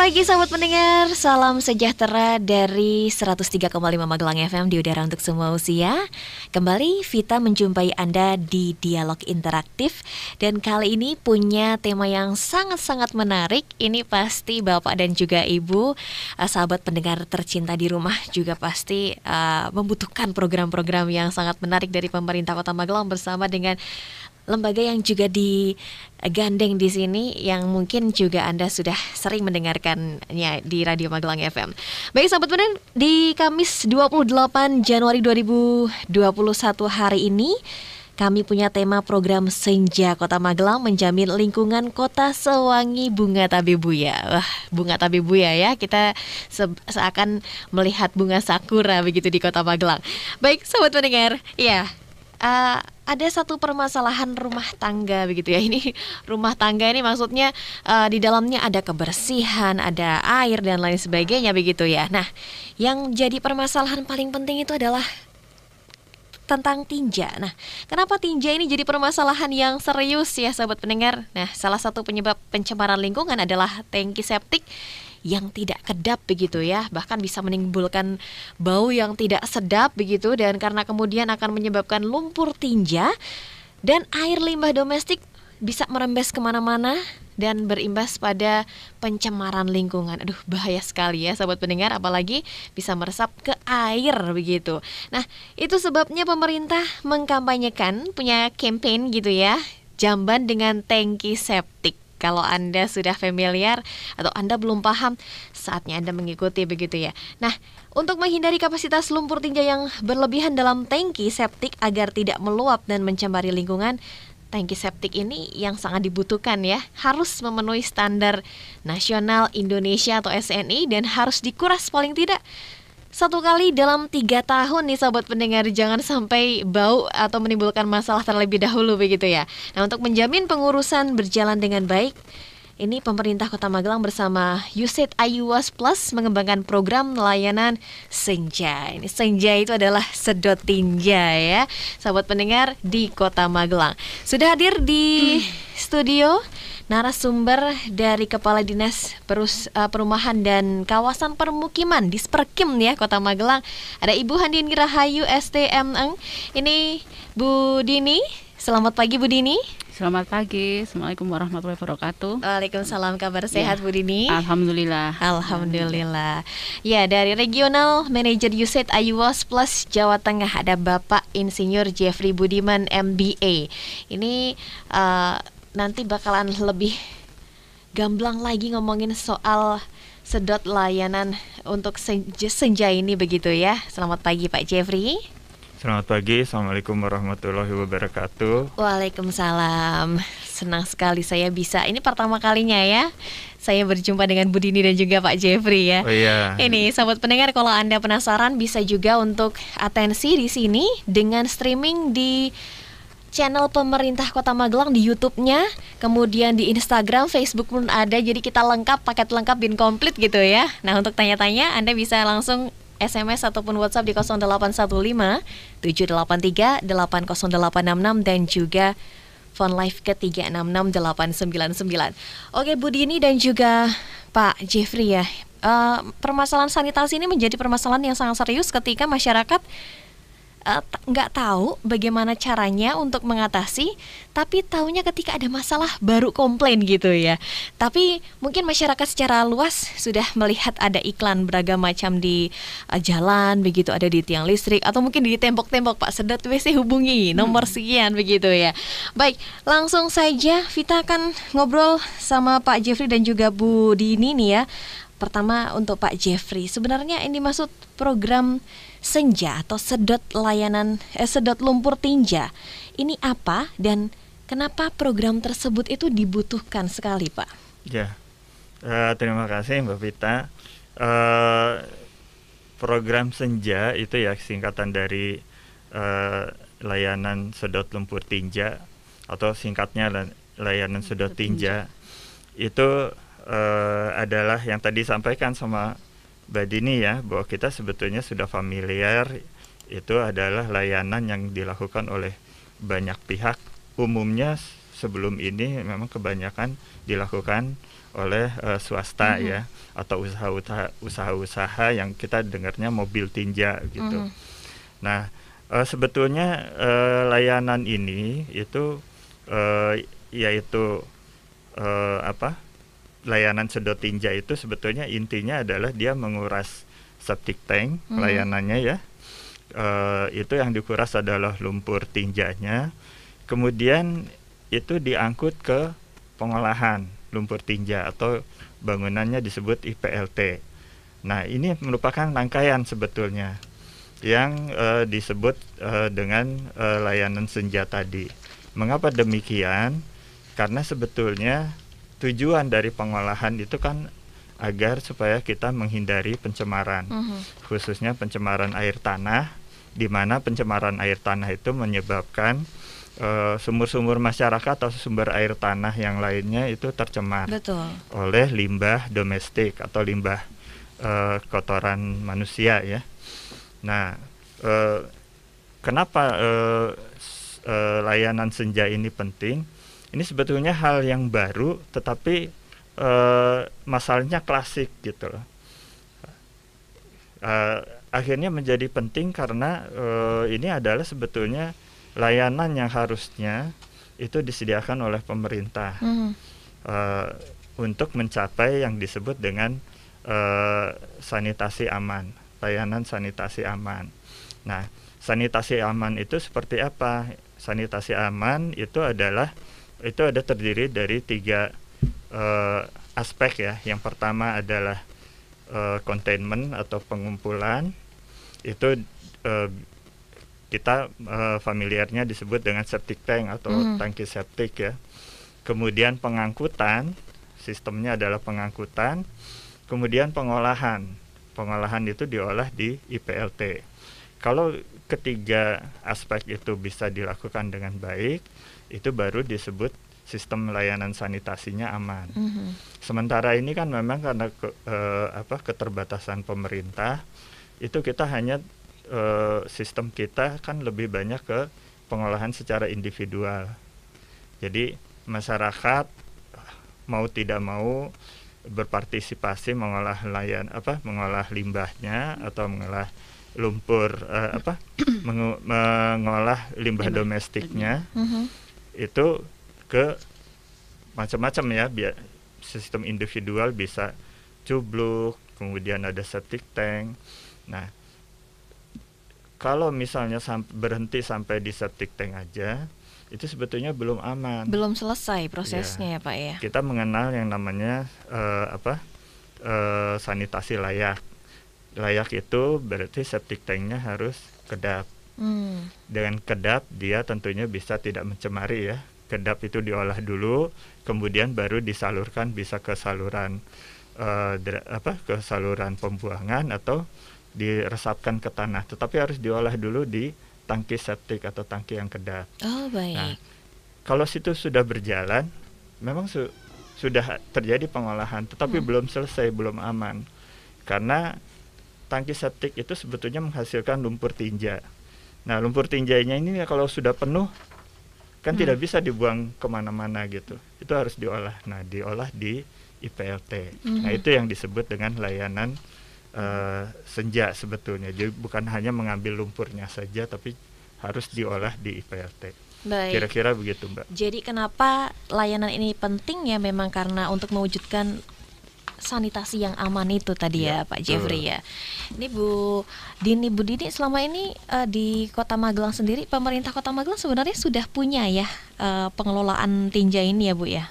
pagi sahabat pendengar, salam sejahtera dari 103,5 Magelang FM di udara untuk semua usia. Kembali Vita menjumpai Anda di Dialog Interaktif. Dan kali ini punya tema yang sangat-sangat menarik. Ini pasti Bapak dan juga Ibu, sahabat pendengar tercinta di rumah juga pasti membutuhkan program-program yang sangat menarik dari pemerintah Kota Magelang bersama dengan lembaga yang juga digandeng di sini yang mungkin juga Anda sudah sering mendengarkannya di Radio Magelang FM. Baik sahabat pendengar, di Kamis 28 Januari 2021 hari ini kami punya tema program Senja Kota Magelang menjamin lingkungan kota sewangi bunga tabebuya. Wah, bunga tabebuya ya, kita seakan melihat bunga sakura begitu di Kota Magelang. Baik sahabat pendengar, ya ada satu permasalahan rumah tangga begitu ya. Ini rumah tangga ini maksudnya di dalamnya ada kebersihan, ada air dan lain sebagainya begitu ya. Nah, yang jadi permasalahan paling penting itu adalah tentang tinja. Nah, kenapa tinja ini jadi permasalahan yang serius ya sahabat pendengar? Nah, salah satu penyebab pencemaran lingkungan adalah tangki septik yang tidak kedap begitu ya, bahkan bisa menimbulkan bau yang tidak sedap begitu, dan karena kemudian akan menyebabkan lumpur tinja dan air limbah domestik bisa merembes kemana-mana dan berimbas pada pencemaran lingkungan. Aduh, bahaya sekali ya sahabat pendengar, apalagi bisa meresap ke air begitu. Nah, itu sebabnya pemerintah mengkampanyekan punya campaign gitu ya, jamban dengan tangki septik. Kalau Anda sudah familiar atau Anda belum paham, saatnya Anda mengikuti begitu ya. Nah, untuk menghindari kapasitas lumpur tinja yang berlebihan dalam tangki septik agar tidak meluap dan mencemari lingkungan, tangki septik ini yang sangat dibutuhkan ya, harus memenuhi standar nasional Indonesia atau SNI dan harus dikuras paling tidak 1 kali dalam 3 tahun nih sahabat pendengar, jangan sampai bau atau menimbulkan masalah terlebih dahulu begitu ya. Nah, untuk menjamin pengurusan berjalan dengan baik, ini pemerintah Kota Magelang bersama USAID Ayuwas Plus mengembangkan program layanan Senja. Ini Senja itu adalah sedot tinja ya, sahabat pendengar di Kota Magelang. Sudah hadir di studio narasumber dari Kepala Dinas Perumahan dan Kawasan Permukiman Disperkim ya Kota Magelang. Ada Ibu Handini Rahayu STMN. Ini Bu Dini. Selamat pagi Bu Dini. Selamat pagi. Assalamualaikum warahmatullahi wabarakatuh. Waalaikumsalam. Kabar sehat Bu Dini? Alhamdulillah. Alhamdulillah. Ya, dari Regional Manager USAID Ayuwas Plus Jawa Tengah ada Bapak Insinyur Jeffrey Budiman MBA. Ini nanti bakalan lebih gamblang lagi ngomongin soal sedot layanan untuk senja ini begitu ya. Selamat pagi Pak Jeffrey. Selamat pagi, Assalamualaikum warahmatullahi wabarakatuh. Waalaikumsalam. Senang sekali saya bisa, ini pertama kalinya ya saya berjumpa dengan Bu Dini dan juga Pak Jeffrey ya. Oh iya. Ini sahabat pendengar, kalau Anda penasaran bisa juga untuk atensi di sini dengan streaming di channel pemerintah Kota Magelang di YouTube-nya, kemudian di Instagram, Facebook pun ada. Jadi kita lengkap, paket lengkap bin komplit gitu ya. Nah, untuk tanya-tanya Anda bisa langsung SMS ataupun WhatsApp di 0815 783 80866 dan juga phone live ke 366 899. Oke Bu Dini dan juga Pak Jeffrey ya, permasalahan sanitasi ini menjadi permasalahan yang sangat serius ketika masyarakat nggak tahu bagaimana caranya untuk mengatasi, tapi taunya ketika ada masalah baru komplain gitu ya. Tapi mungkin masyarakat secara luas sudah melihat ada iklan beragam macam di jalan begitu, ada di tiang listrik atau mungkin di tembok-tembok, Pak sedot WC hubungi nomor sekian begitu ya. Baik, langsung saja Vita akan ngobrol sama Pak Jeffrey dan juga Bu Dini nih ya. Pertama untuk Pak Jeffrey, sebenarnya ini maksud program Senja atau sedot lumpur tinja ini apa dan kenapa program tersebut itu dibutuhkan sekali Pak? Ya, terima kasih Mbak Vita. Program Senja itu ya singkatan dari layanan sedot lumpur tinja atau singkatnya layanan sedot tinja. Itu adalah yang tadi disampaikan sama Mbak Dini ya, bahwa kita sebetulnya sudah familiar, itu adalah layanan yang dilakukan oleh banyak pihak, umumnya sebelum ini memang kebanyakan dilakukan oleh swasta ya, atau usaha-usaha yang kita dengarnya mobil tinja gitu. Nah, sebetulnya layanan ini itu yaitu layanan sedot tinja itu sebetulnya intinya adalah dia menguras septic tank, layanannya ya. Itu yang dikuras adalah lumpur tinjanya. Kemudian itu diangkut ke pengolahan lumpur tinja atau bangunannya disebut IPLT. Nah, ini merupakan rangkaian sebetulnya yang disebut dengan layanan senja tadi. Mengapa demikian? Karena sebetulnya tujuan dari pengolahan itu kan agar supaya kita menghindari pencemaran, khususnya pencemaran air tanah, di mana pencemaran air tanah itu menyebabkan sumur-sumur masyarakat atau sumber air tanah yang lainnya itu tercemar oleh limbah domestik atau limbah kotoran manusia ya. Nah, kenapa layanan senja ini penting? Ini sebetulnya hal yang baru, tetapi masalahnya klasik gitu loh. Akhirnya menjadi penting karena ini adalah sebetulnya layanan yang harusnya itu disediakan oleh pemerintah untuk mencapai yang disebut dengan sanitasi aman, layanan sanitasi aman. Nah, sanitasi aman itu seperti apa? Sanitasi aman itu ada terdiri dari 3 aspek ya. Yang pertama adalah containment atau pengumpulan. Itu kita familiarnya disebut dengan septic tank atau tangki septik ya. Kemudian pengangkutan, sistemnya adalah pengangkutan. Kemudian pengolahan itu diolah di IPLT. Kalau ketiga aspek itu bisa dilakukan dengan baik, itu baru disebut sistem layanan sanitasinya aman. Sementara ini kan memang karena keterbatasan pemerintah, itu kita hanya sistem kita kan lebih banyak ke pengolahan secara individual. Jadi masyarakat mau tidak mau berpartisipasi mengolah mengolah limbahnya atau mengolah lumpur mengolah limbah domestiknya itu ke macam-macam ya. Sistem individual bisa cubluk, kemudian ada septic tank. Nah, kalau misalnya berhenti sampai di septic tank aja, itu sebetulnya belum aman. Belum selesai prosesnya ya Pak ya. Kita mengenal yang namanya sanitasi layak. Layak itu berarti septic tanknya harus kedap. Dengan kedap dia tentunya bisa tidak mencemari ya. Kedap itu diolah dulu, kemudian baru disalurkan bisa ke saluran ke saluran pembuangan atau diresapkan ke tanah. Tetapi harus diolah dulu di tangki septik atau tangki yang kedap. Oh baik. Nah, kalau situ sudah berjalan, memang sudah terjadi pengolahan, tetapi belum selesai, belum aman, karena tangki septik itu sebetulnya menghasilkan lumpur tinja. Nah, lumpur tinjanya ini kalau sudah penuh kan tidak bisa dibuang kemana-mana gitu. Itu harus diolah. Nah, diolah di IPLT. Nah, itu yang disebut dengan layanan senja sebetulnya. Jadi bukan hanya mengambil lumpurnya saja, tapi harus diolah di IPLT. Baik. Kira-kira begitu, Mbak. Jadi kenapa layanan ini penting ya? Memang karena untuk mewujudkan sanitasi yang aman itu tadi ya Pak Jeffrey ya. Ini Bu Dini, selama ini di Kota Magelang sendiri, pemerintah Kota Magelang sebenarnya sudah punya ya pengelolaan tinja ini ya Bu ya.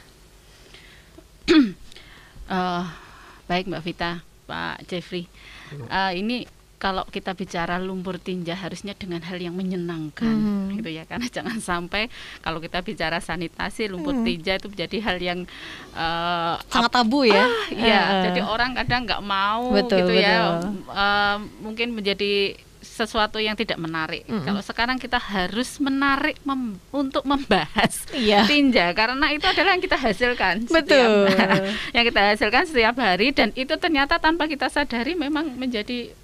Baik Mbak Vita, Pak Jeffrey. Ini kalau kita bicara lumpur tinja harusnya dengan hal yang menyenangkan gitu ya, karena jangan sampai kalau kita bicara sanitasi lumpur tinja itu menjadi hal yang sangat tabu ya. Jadi orang kadang nggak mau ya, mungkin menjadi sesuatu yang tidak menarik. Kalau sekarang kita harus menarik untuk membahas tinja, karena itu adalah yang kita hasilkan yang kita hasilkan setiap hari, dan itu ternyata tanpa kita sadari memang menjadi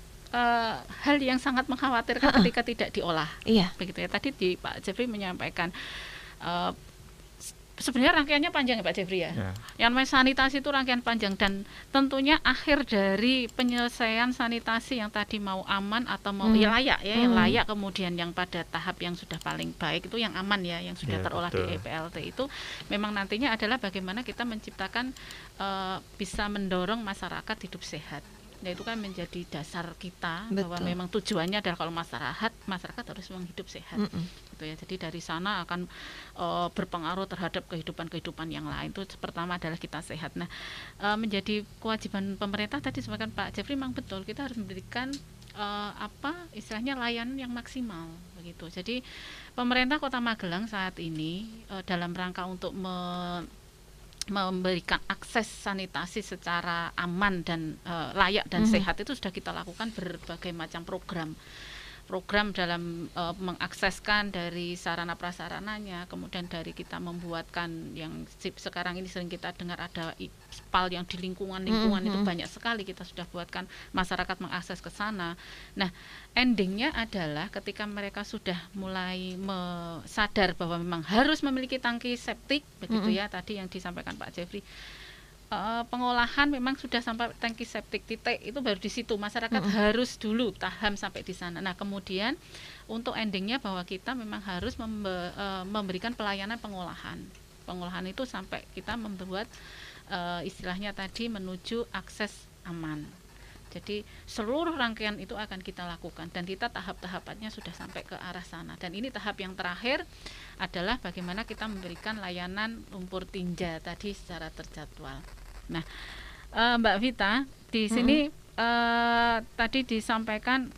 hal yang sangat mengkhawatirkan ketika tidak diolah. Begitu ya. Tadi Pak Jeffrey menyampaikan sebenarnya rangkaiannya panjang ya Pak Jeffrey ya. Yang namanya sanitasi itu rangkaian panjang, dan tentunya akhir dari penyelesaian sanitasi yang tadi mau aman atau mau layak ya, yang layak, kemudian yang pada tahap yang sudah paling baik itu yang aman ya, yang sudah terolah betul. Di EPLT itu memang nantinya adalah bagaimana kita menciptakan bisa mendorong masyarakat hidup sehat. Nah, itu kan menjadi dasar kita. Betul. Bahwa memang tujuannya adalah kalau masyarakat harus memang hidup sehat. Gitu ya. Jadi dari sana akan berpengaruh terhadap kehidupan yang lain. Itu pertama adalah kita sehat. Nah, menjadi kewajiban pemerintah tadi sebagai Pak Jeffrey memang betul, kita harus memberikan istilahnya layanan yang maksimal begitu. Jadi pemerintah Kota Magelang saat ini dalam rangka untuk memberikan akses sanitasi secara aman dan layak dan sehat itu sudah kita lakukan berbagai macam program dalam mengakseskan dari sarana prasarananya, kemudian dari kita membuatkan yang sekarang ini sering kita dengar ada SPAL yang di lingkungan itu banyak sekali kita sudah buatkan masyarakat mengakses ke sana. Nah, endingnya adalah ketika mereka sudah mulai sadar bahwa memang harus memiliki tangki septik begitu ya, tadi yang disampaikan Pak Jeffrey. Pengolahan memang sudah sampai tangki septik titik itu baru di situ masyarakat harus dulu paham sampai di sana. Nah, kemudian untuk endingnya bahwa kita memang harus memberikan pelayanan pengolahan itu sampai kita membuat istilahnya tadi menuju akses aman. Jadi seluruh rangkaian itu akan kita lakukan dan kita tahap-tahapannya sudah sampai ke arah sana. Dan ini tahap yang terakhir adalah bagaimana kita memberikan layanan lumpur tinja tadi secara terjadwal. Nah, Mbak Vita di sini tadi disampaikan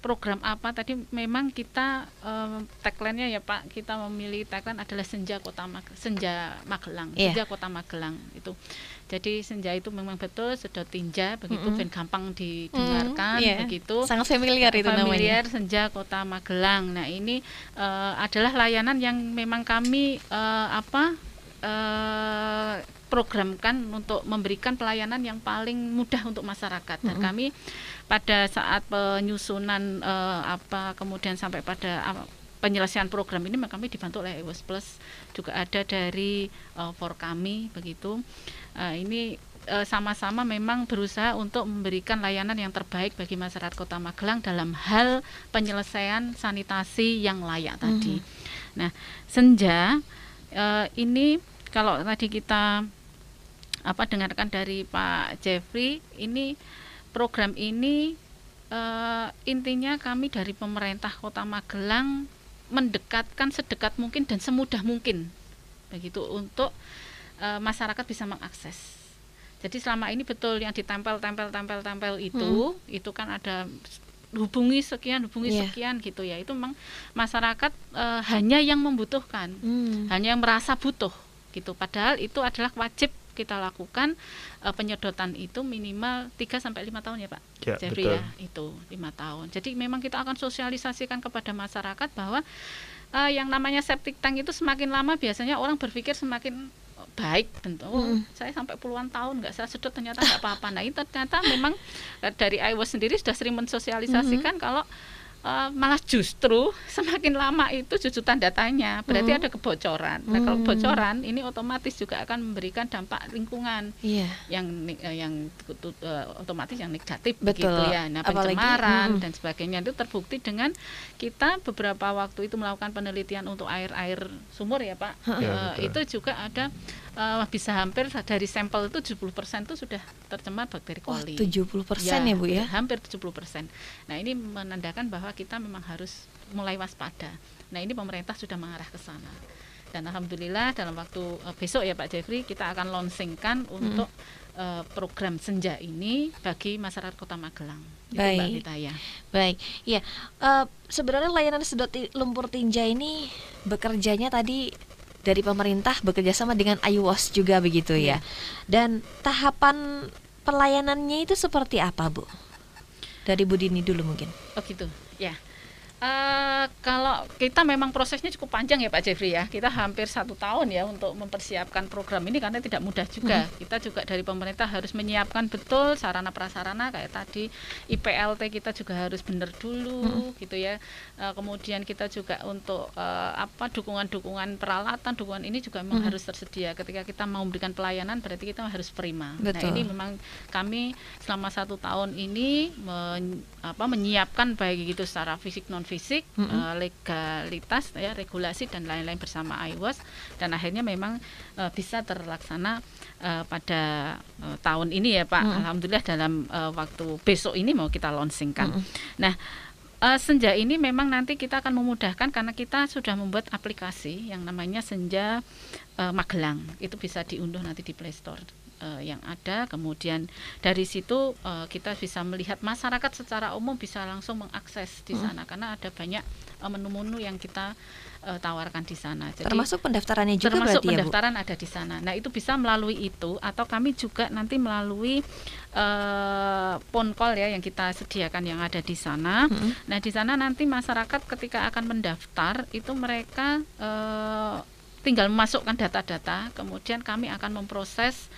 program apa tadi, memang kita tagline-nya ya Pak, kita memilih tagline adalah Senja Magelang, Senja Kota Magelang itu. Jadi senja itu memang betul sedot tinja begitu, ben gampang didengarkan begitu. Sangat familiar itu namanya. Senja Kota Magelang. Nah, ini adalah layanan yang memang kami programkan untuk memberikan pelayanan yang paling mudah untuk masyarakat. Dan kami pada saat penyusunan kemudian sampai pada penyelesaian program ini kami dibantu oleh EWOS Plus, juga ada dari for kami begitu. Ini sama-sama memang berusaha untuk memberikan layanan yang terbaik bagi masyarakat Kota Magelang dalam hal penyelesaian sanitasi yang layak tadi. Nah, Senja ini kalau tadi kita dengarkan dari Pak Jeffrey, ini program ini intinya kami dari pemerintah Kota Magelang mendekatkan sedekat mungkin dan semudah mungkin begitu untuk masyarakat bisa mengakses. Jadi selama ini betul yang ditempel itu kan ada hubungi sekian gitu ya. Itu memang masyarakat hanya yang membutuhkan, hanya yang merasa butuh gitu. Padahal itu adalah wajib kita lakukan penyedotan itu minimal 3-5 tahun ya Pak Jeffrey ya, itu 5 tahun. Jadi memang kita akan sosialisasikan kepada masyarakat bahwa yang namanya septic tank itu semakin lama biasanya orang berpikir semakin baik bentuk. Saya sampai puluhan tahun nggak saya sedot ternyata nggak apa-apa. Nah, itu ternyata memang dari IWOS sendiri sudah sering mensosialisasikan kalau malah justru semakin lama itu jujutan datanya berarti ada kebocoran. Nah, kalau bocoran ini otomatis juga akan memberikan dampak lingkungan yang otomatis yang negatif. Betul. Begitu ya. Nah, pencemaran dan sebagainya itu terbukti dengan kita beberapa waktu itu melakukan penelitian untuk air sumur ya Pak. Itu juga ada bisa hampir dari sampel itu 70% itu sudah tercemar bakteri coli. 70% ya Bu ya? Hampir 70%. Nah, ini menandakan bahwa kita memang harus mulai waspada. Nah, ini pemerintah sudah mengarah ke sana. Dan alhamdulillah dalam waktu besok ya Pak Jeffrey kita akan launchingkan untuk program Senja ini bagi masyarakat Kota Magelang. Baik. Mbak Vita ya. Baik. Ya, sebenarnya layanan sedot lumpur tinja ini bekerjanya tadi dari pemerintah bekerja sama dengan IWOS juga begitu ya. Dan tahapan pelayanannya itu seperti apa Bu? Dari Bu Dini dulu mungkin. Oh gitu. Ya. Kalau kita memang prosesnya cukup panjang ya Pak Jeffrey ya, kita hampir 1 tahun ya untuk mempersiapkan program ini karena tidak mudah juga. Kita juga dari pemerintah harus menyiapkan betul sarana prasarana kayak tadi IPLT kita juga harus benar dulu gitu ya. Kemudian kita juga untuk dukungan peralatan, dukungan ini juga memang harus tersedia. Ketika kita mau memberikan pelayanan berarti kita harus prima. Betul. Nah ini memang kami selama 1 tahun ini menyiapkan baik itu secara fisik non fisik, legalitas ya, regulasi dan lain-lain bersama IWOS, dan akhirnya memang bisa terlaksana pada tahun ini ya Pak. Alhamdulillah dalam waktu besok ini mau kita launchingkan. Nah, Senja ini memang nanti kita akan memudahkan karena kita sudah membuat aplikasi yang namanya Senja Magelang. Itu bisa diunduh nanti di Play Store yang ada. Kemudian dari situ kita bisa melihat masyarakat secara umum bisa langsung mengakses di sana karena ada banyak menu-menu yang kita tawarkan di sana. Jadi, termasuk pendaftarannya juga termasuk berarti pendaftaran ya, Bu? Ada di sana. Nah itu bisa melalui itu atau kami juga nanti melalui phone call ya yang kita sediakan yang ada di sana. Nah di sana nanti masyarakat ketika akan mendaftar itu mereka tinggal memasukkan data-data, kemudian kami akan memproses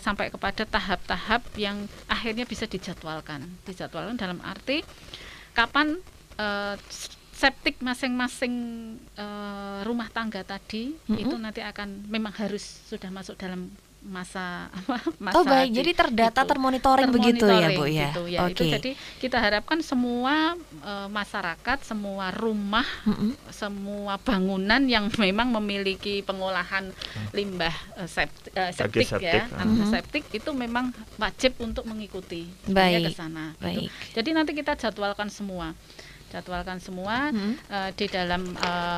sampai kepada tahap-tahap yang akhirnya bisa dijadwalkan dalam arti kapan septik masing-masing rumah tangga tadi itu nanti akan memang harus sudah masuk dalam masa baik, jadi terdata, termonitoring begitu ya Bu ya. Gitu, ya. Itu jadi kita harapkan semua masyarakat, semua rumah, semua bangunan yang memang memiliki pengolahan limbah septik ya, septik itu memang wajib untuk mengikuti ke sana. Gitu. Jadi nanti kita jadwalkan semua di dalam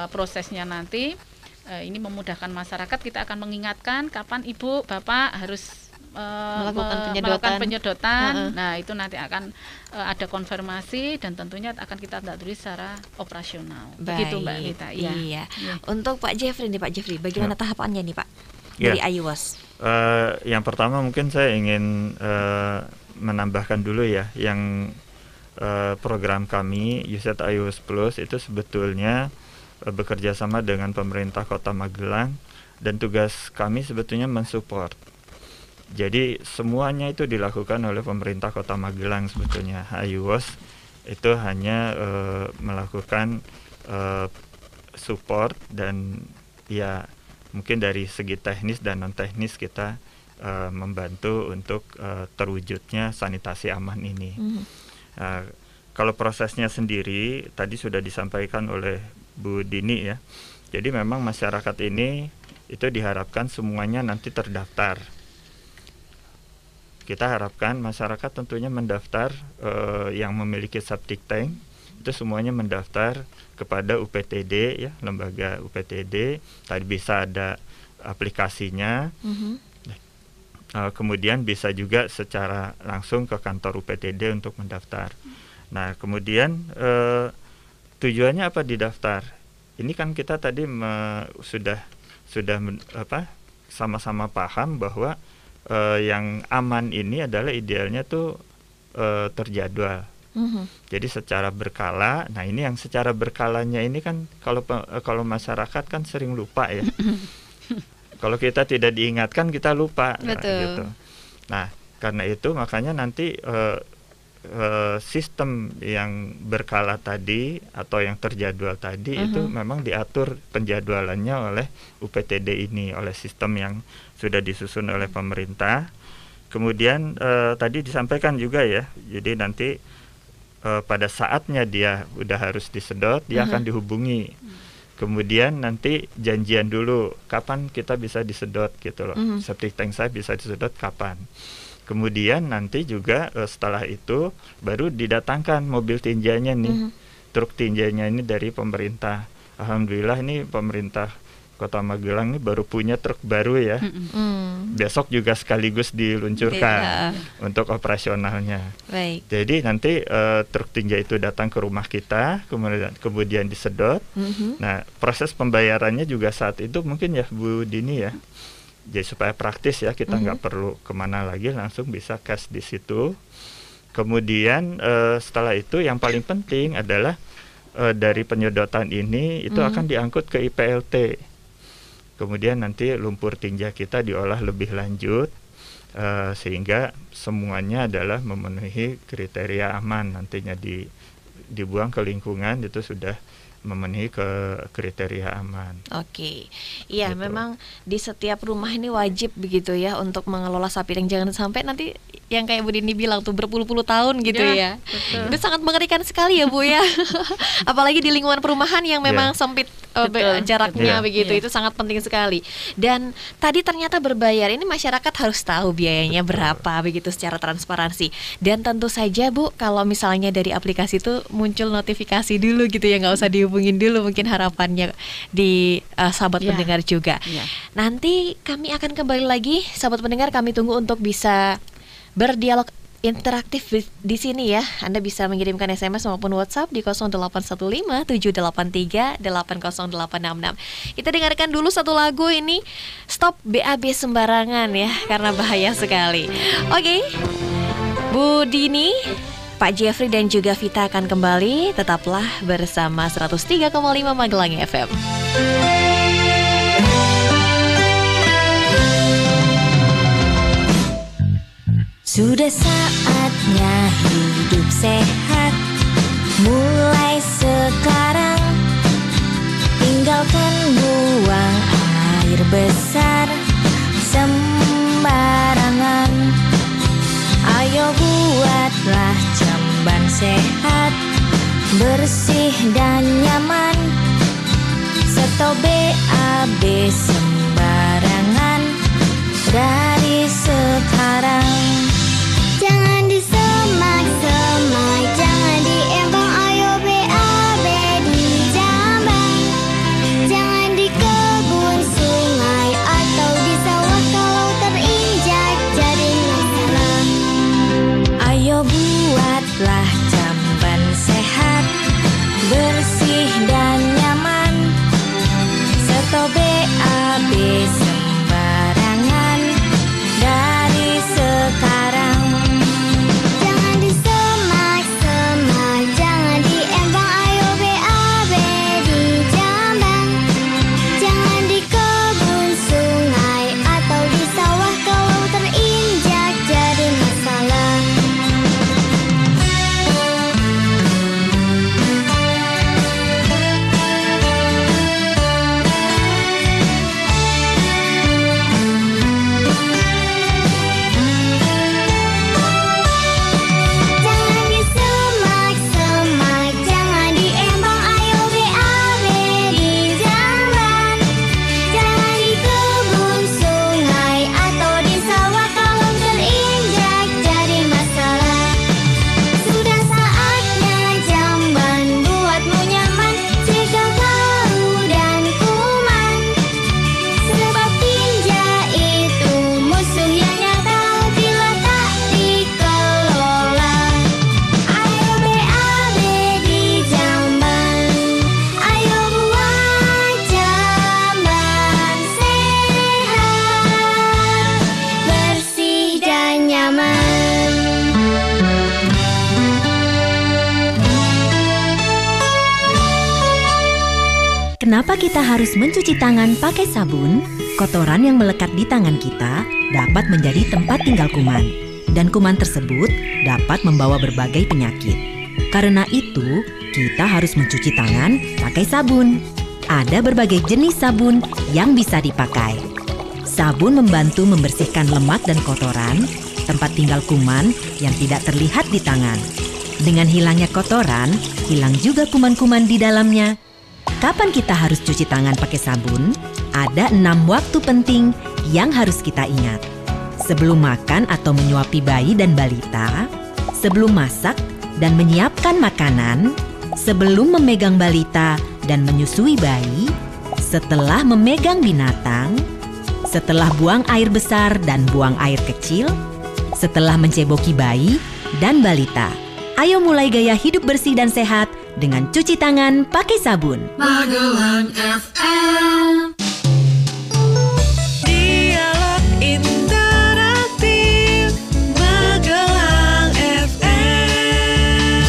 prosesnya nanti. Ini memudahkan masyarakat, kita akan mengingatkan kapan Ibu, Bapak harus melakukan penyedotan. Nah itu nanti akan ada konfirmasi dan tentunya akan kita tulis secara operasional. Begitu Mbak Rita. Iya. Untuk Pak Jeffrey nih, bagaimana tahapannya nih Pak dari IWOS? Yang pertama mungkin saya ingin menambahkan dulu ya, yang program kami USAID IWOS Plus itu sebetulnya bekerja sama dengan pemerintah Kota Magelang dan tugas kami sebetulnya mensupport. Jadi semuanya itu dilakukan oleh pemerintah Kota Magelang sebetulnya. IWOS itu hanya melakukan support dan ya mungkin dari segi teknis dan non teknis kita membantu untuk terwujudnya sanitasi aman ini. Kalau prosesnya sendiri tadi sudah disampaikan oleh Bu Dini ya. Jadi memang masyarakat ini itu diharapkan semuanya nanti terdaftar. Kita harapkan masyarakat tentunya mendaftar yang memiliki septic tank itu semuanya mendaftar kepada UPTD ya, lembaga UPTD. Tadi bisa ada aplikasinya. Kemudian bisa juga secara langsung ke kantor UPTD untuk mendaftar. Nah, kemudian tujuannya apa didaftar? Ini kan kita tadi sudah sama-sama paham bahwa yang aman ini adalah idealnya tuh terjadwal. Jadi secara berkala. Nah ini yang secara berkalanya ini kan kalau masyarakat kan sering lupa ya. Kalau kita tidak diingatkan kita lupa. Gitu. Nah karena itu makanya nanti sistem yang berkala tadi atau yang terjadwal tadi itu memang diatur penjadwalannya oleh UPTD ini, oleh sistem yang sudah disusun oleh pemerintah. Kemudian tadi disampaikan juga ya, jadi nanti pada saatnya dia udah harus disedot, dia akan dihubungi. Kemudian nanti janjian dulu kapan kita bisa disedot gitu loh. Septic tank saya bisa disedot kapan. Kemudian nanti juga setelah itu baru didatangkan mobil tinjanya nih, truk tinjanya ini dari pemerintah. Alhamdulillah ini pemerintah Kota Magelang ini baru punya truk baru ya. Besok juga sekaligus diluncurkan untuk operasionalnya. Baik. Jadi nanti truk tinja itu datang ke rumah kita, kemudian disedot. Nah proses pembayarannya juga saat itu mungkin ya Bu Dini ya. Jadi supaya praktis ya, kita nggak perlu kemana lagi, langsung bisa cash di situ. Kemudian setelah itu yang paling penting adalah dari penyedotan ini itu akan diangkut ke IPLT. Kemudian nanti lumpur tinja kita diolah lebih lanjut sehingga semuanya adalah memenuhi kriteria aman, nantinya dibuang ke lingkungan itu sudah memenuhi ke kriteria aman. Oke, iya gitu. Memang di setiap rumah ini wajib begitu ya untuk mengelola sapi, yang jangan sampai nanti yang kayak Bu Dini bilang tuh berpuluh-puluh tahun gitu ya. Betul. Itu sangat mengerikan sekali ya Bu ya. Apalagi di lingkungan perumahan yang memang sempit jaraknya begitu, itu sangat penting sekali. Dan tadi ternyata berbayar, ini masyarakat harus tahu biayanya berapa begitu secara transparansi. Dan tentu saja Bu, kalau misalnya dari aplikasi itu muncul notifikasi dulu gitu ya, nggak usah dihubungin dulu, mungkin harapannya di sahabat pendengar juga. Nanti kami akan kembali lagi, sahabat pendengar, kami tunggu untuk bisa berdialog interaktif di sini ya. Anda bisa mengirimkan SMS maupun WhatsApp di 0815 783 80866. Kita dengarkan dulu satu lagu ini, Stop BAB Sembarangan ya, karena bahaya sekali. Oke, Bu Dini, Pak Jeffrey dan juga Vita akan kembali. Tetaplah bersama 103,5 Magelang FM. Sudah saatnya hidup sehat, mulai sekarang. Tinggalkan buang air besar sembarangan. Ayo buatlah jamban sehat, bersih dan nyaman. Stop BAB sembarangan dari sekarang. Jangan disemak-semak, jangan diembang, ayo BAB dijambang. Jangan di kebun, sungai, atau di sawah, kalau terinjak jadi masalah. Ayo buatlah jamban sehat, bersih dan nyaman. Stop BAB sembarangan dari sekarang. Jangan disemak-semak, jangan diembang, ayo BAB dijambang. Jangan di kebun, sungai, atau di sawah, kalau terinjak jadi masalah. Jangan disemak-semak, jangan diembang, ayo BAB dijambang. Jangan di kebun, sungai, atau di sawah, kalau terinjak jadi masalah. Sudah saatnya jamban buatmu nyaman, cegah bau dan kuman. Sebab tinja itu musuh yang nyata bila tak dikelola. Ayo BAB dijambang, ayo buat jamban sehat, bersih dan nyaman. Kenapa kita harus mencuci tangan pakai sabun? Kotoran yang melekat di tangan kita dapat menjadi tempat tinggal kuman, dan kuman tersebut dapat membawa berbagai penyakit. Karena itu, kita harus mencuci tangan pakai sabun. Ada berbagai jenis sabun yang bisa dipakai. Sabun membantu membersihkan lemak dan kotoran, tempat tinggal kuman yang tidak terlihat di tangan. Dengan hilangnya kotoran, hilang juga kuman-kuman di dalamnya. Kapan kita harus cuci tangan pakai sabun? Ada 6 waktu penting yang harus kita ingat. Sebelum makan atau menyuapi bayi dan balita, sebelum masak dan menyiapkan makanan, sebelum memegang balita dan menyusui bayi, setelah memegang binatang, setelah buang air besar dan buang air kecil, setelah menceboki bayi dan balita. Ayo mulai gaya hidup bersih dan sehat dengan cuci tangan pakai sabun. Magelang FM. Dialog interaktif Magelang FM.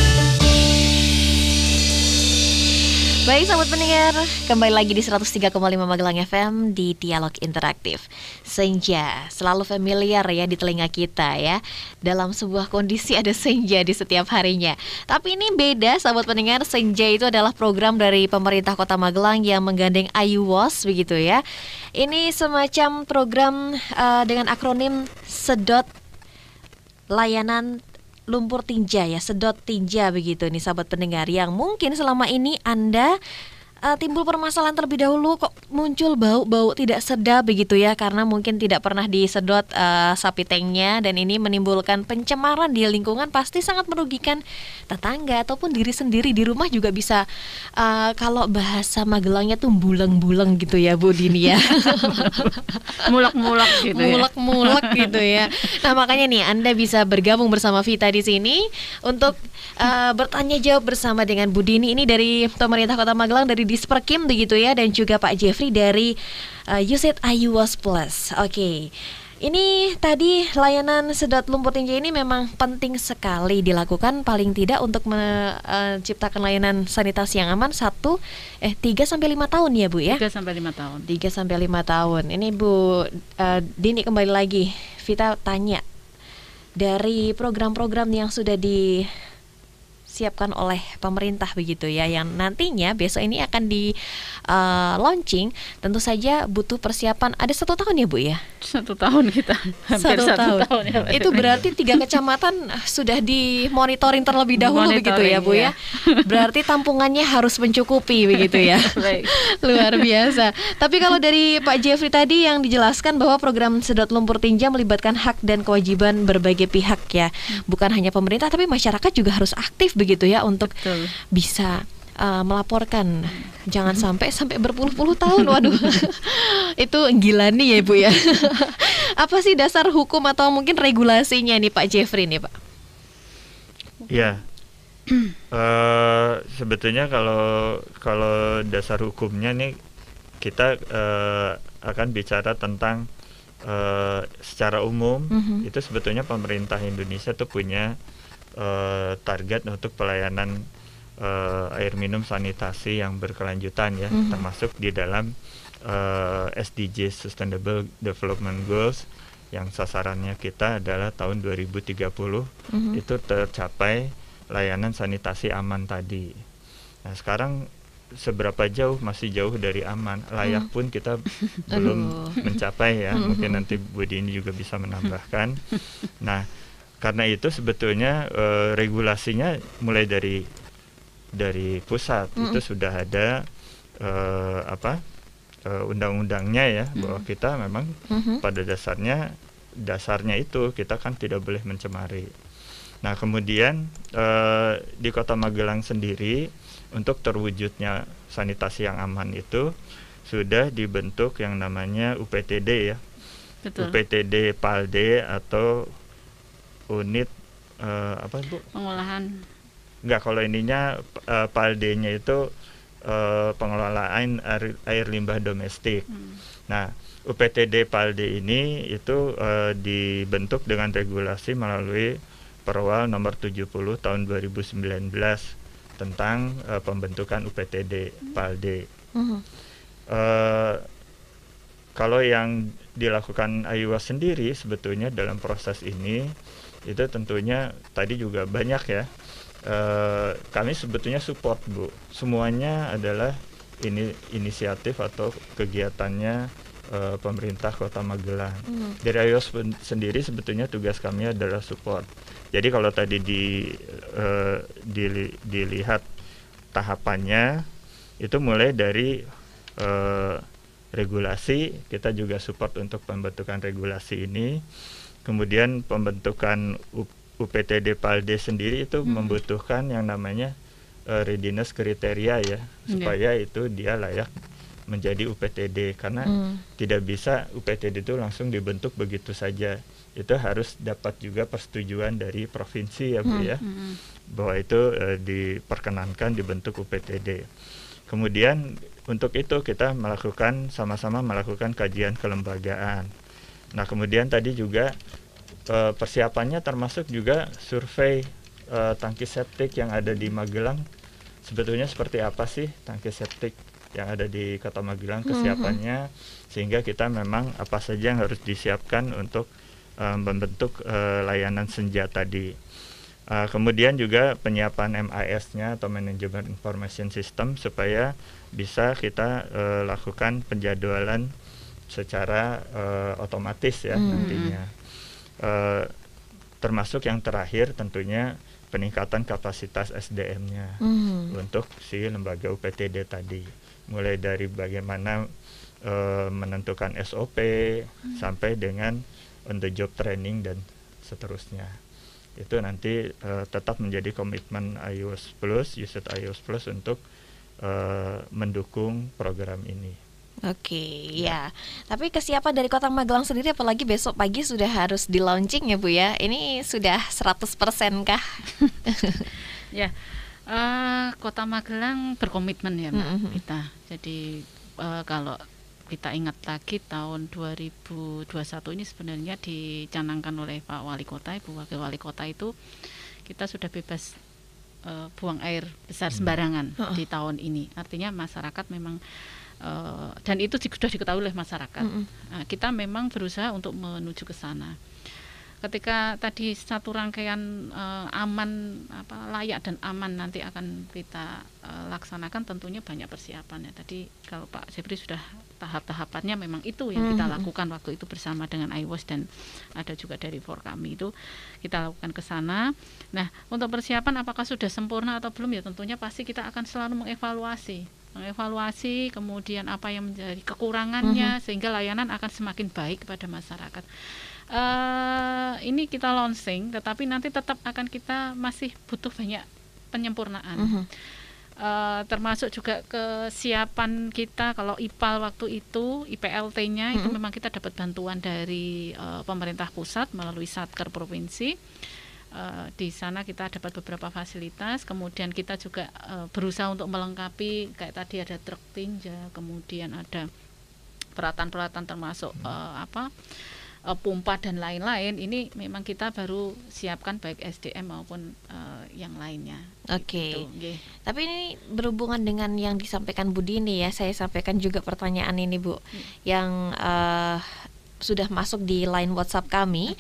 kembali lagi di 103,5 Magelang FM di Dialog Interaktif. Senja, selalu familiar ya di telinga kita ya. Dalam sebuah kondisi ada senja di setiap harinya. Tapi ini beda sahabat pendengar, senja itu adalah program dari pemerintah Kota Magelang yang menggandeng IUWOS begitu ya. Ini semacam program dengan akronim SEDOT, layanan lumpur tinja ya, sedot tinja begitu nih sahabat pendengar, yang mungkin selama ini Anda timbul permasalahan terlebih dahulu, kok muncul bau-bau tidak sedap begitu ya, karena mungkin tidak pernah disedot sapi tanknya, dan ini menimbulkan pencemaran di lingkungan, pasti sangat merugikan tetangga ataupun diri sendiri. Di rumah juga bisa kalau bahasa Magelangnya tuh buleng-buleng gitu ya Bu Dini ya. Mulek-mulek gitu ya. Mulek-mulek gitu ya. Nah, makanya nih Anda bisa bergabung bersama Vita di sini untuk bertanya jawab bersama dengan Bu Dini ini dari pemerintah Kota Magelang, dari Disperkim begitu ya, dan juga Pak Jeffrey dari USAID IUWOS Plus. Oke. Ini tadi layanan sedot lumpur tinja ini memang penting sekali dilakukan, paling tidak untuk menciptakan layanan sanitasi yang aman 3 sampai 5 tahun ya Bu ya. 3 sampai 5 tahun. 3 sampai 5 tahun. Ini Bu Dini kembali lagi. Vita tanya, dari program-program yang sudah disiapkan oleh pemerintah begitu ya, yang nantinya besok ini akan di launching, tentu saja butuh persiapan. Ada 1 tahun ya Bu ya? 1 tahun kita, hampir 1 tahun ya, itu berarti 3 kecamatan sudah dimonitoring terlebih dahulu begitu ya Bu ya. Berarti tampungannya harus mencukupi begitu ya. Baik. Luar biasa. Tapi kalau dari Pak Jeffrey tadi yang dijelaskan bahwa program sedot lumpur tinja melibatkan hak dan kewajiban berbagai pihak ya, bukan hanya pemerintah tapi masyarakat juga harus aktif begitu ya untuk bisa melaporkan. Jangan sampai berpuluh-puluh tahun. Waduh. Itu gila nih ya Bu ya. Apa sih dasar hukum atau mungkin regulasinya nih Pak Jeffrey nih Pak? Ya. Sebetulnya kalau dasar hukumnya nih kita akan bicara tentang secara umum itu sebetulnya pemerintah Indonesia tuh punya target untuk pelayanan air minum sanitasi yang berkelanjutan ya, termasuk di dalam SDG Sustainable Development Goals yang sasarannya kita adalah tahun 2030 itu tercapai layanan sanitasi aman tadi. Nah, sekarang seberapa jauh? Masih jauh dari aman. Layak pun kita belum mencapai ya. Mungkin nanti Bu Dini juga bisa menambahkan. Nah, karena itu sebetulnya regulasinya mulai dari pusat itu sudah ada undang-undangnya ya, bahwa kita memang pada dasarnya itu kita kan tidak boleh mencemari. Nah, kemudian di Kota Magelang sendiri untuk terwujudnya sanitasi yang aman itu sudah dibentuk yang namanya UPTD ya. Betul. UPTD PALD atau unit apa Bu? Pengolahan. Enggak, kalau ininya PALD-nya itu pengelolaan air limbah domestik. Nah, UPTD PALD ini itu dibentuk dengan regulasi melalui Perwal nomor 70 tahun 2019 tentang pembentukan UPTD PALD. Kalau yang dilakukan IUWOS sendiri sebetulnya dalam proses ini itu tentunya tadi juga banyak ya. Kami sebetulnya support Bu. Semuanya adalah inisiatif atau kegiatannya pemerintah Kota Magelang. Dari IUWOS sendiri sebetulnya tugas kami adalah support. Jadi kalau tadi dilihat tahapannya itu mulai dari regulasi, kita juga support untuk pembentukan regulasi ini. Kemudian pembentukan UPTD PALD sendiri itu membutuhkan yang namanya readiness kriteria ya, supaya itu dia layak menjadi UPTD, karena tidak bisa UPTD itu langsung dibentuk begitu saja. Itu harus dapat juga persetujuan dari provinsi ya Bu ya, bahwa itu diperkenankan dibentuk UPTD. Kemudian untuk itu kita sama-sama melakukan kajian kelembagaan. Nah, kemudian tadi juga persiapannya termasuk juga survei tangki septik yang ada di Magelang. Sebetulnya seperti apa sih tangki septik yang ada di Kota Magelang kesiapannya, sehingga kita memang apa saja yang harus disiapkan untuk membentuk layanan senja tadi. Kemudian juga penyiapan MIS-nya atau Management Information System supaya bisa kita lakukan penjadwalan secara otomatis ya nantinya. Termasuk yang terakhir tentunya peningkatan kapasitas SDM-nya untuk si lembaga UPTD tadi. Mulai dari bagaimana menentukan SOP sampai dengan on the job training dan seterusnya. Itu nanti tetap menjadi komitmen iOS Plus, Users iOS Plus untuk mendukung program ini. Oke, ya. Tapi kesiapan dari Kota Magelang sendiri, apalagi besok pagi sudah harus di launching ya Bu ya. Ini sudah 100% kah? Ya, Kota Magelang berkomitmen ya Mbak kita. Jadi kalau kita ingat lagi tahun 2021 ini sebenarnya dicanangkan oleh Pak Wali Kota, Ibu Wakil Wali Kota itu kita sudah bebas buang air besar sembarangan di tahun ini. Artinya masyarakat memang dan itu sudah diketahui oleh masyarakat. Nah, kita memang berusaha untuk menuju ke sana. Ketika tadi satu rangkaian aman, layak dan aman nanti akan kita laksanakan, tentunya banyak persiapannya. Tadi kalau Pak Jeffrey sudah tahap-tahapannya memang itu yang kita lakukan waktu itu bersama dengan iWOS dan ada juga dari Forkami itu kita lakukan ke sana. Nah, untuk persiapan apakah sudah sempurna atau belum, ya tentunya pasti kita akan selalu mengevaluasi, kemudian apa yang menjadi kekurangannya sehingga layanan akan semakin baik kepada masyarakat. Ini kita launching, tetapi nanti tetap akan kita masih butuh banyak penyempurnaan. Termasuk juga kesiapan kita kalau IPAL waktu itu, IPLT-nya itu memang kita dapat bantuan dari pemerintah pusat melalui Satker provinsi. Di sana kita dapat beberapa fasilitas, kemudian kita juga berusaha untuk melengkapi, kayak tadi ada truk tinja, kemudian ada peralatan-peralatan termasuk pompa dan lain-lain. Ini memang kita baru siapkan baik SDM maupun yang lainnya. Oke. Gitu. Tapi ini berhubungan dengan yang disampaikan Bu Dini ya, saya sampaikan juga pertanyaan ini Bu, yang sudah masuk di line WhatsApp kami.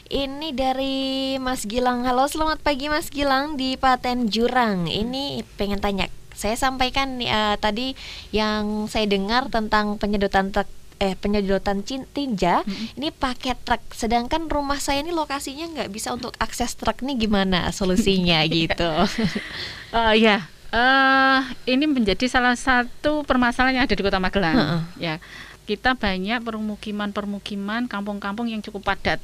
Ini dari Mas Gilang. Halo, selamat pagi Mas Gilang di Paten Jurang. Ini pengen tanya, saya sampaikan tadi yang saya dengar tentang penyedotan tinja, ini pakai truk. Sedangkan rumah saya ini lokasinya nggak bisa untuk akses truk, nih gimana solusinya gitu? Ini menjadi salah satu permasalahan yang ada di Kota Magelang. Ya, kita banyak permukiman, kampung-kampung yang cukup padat,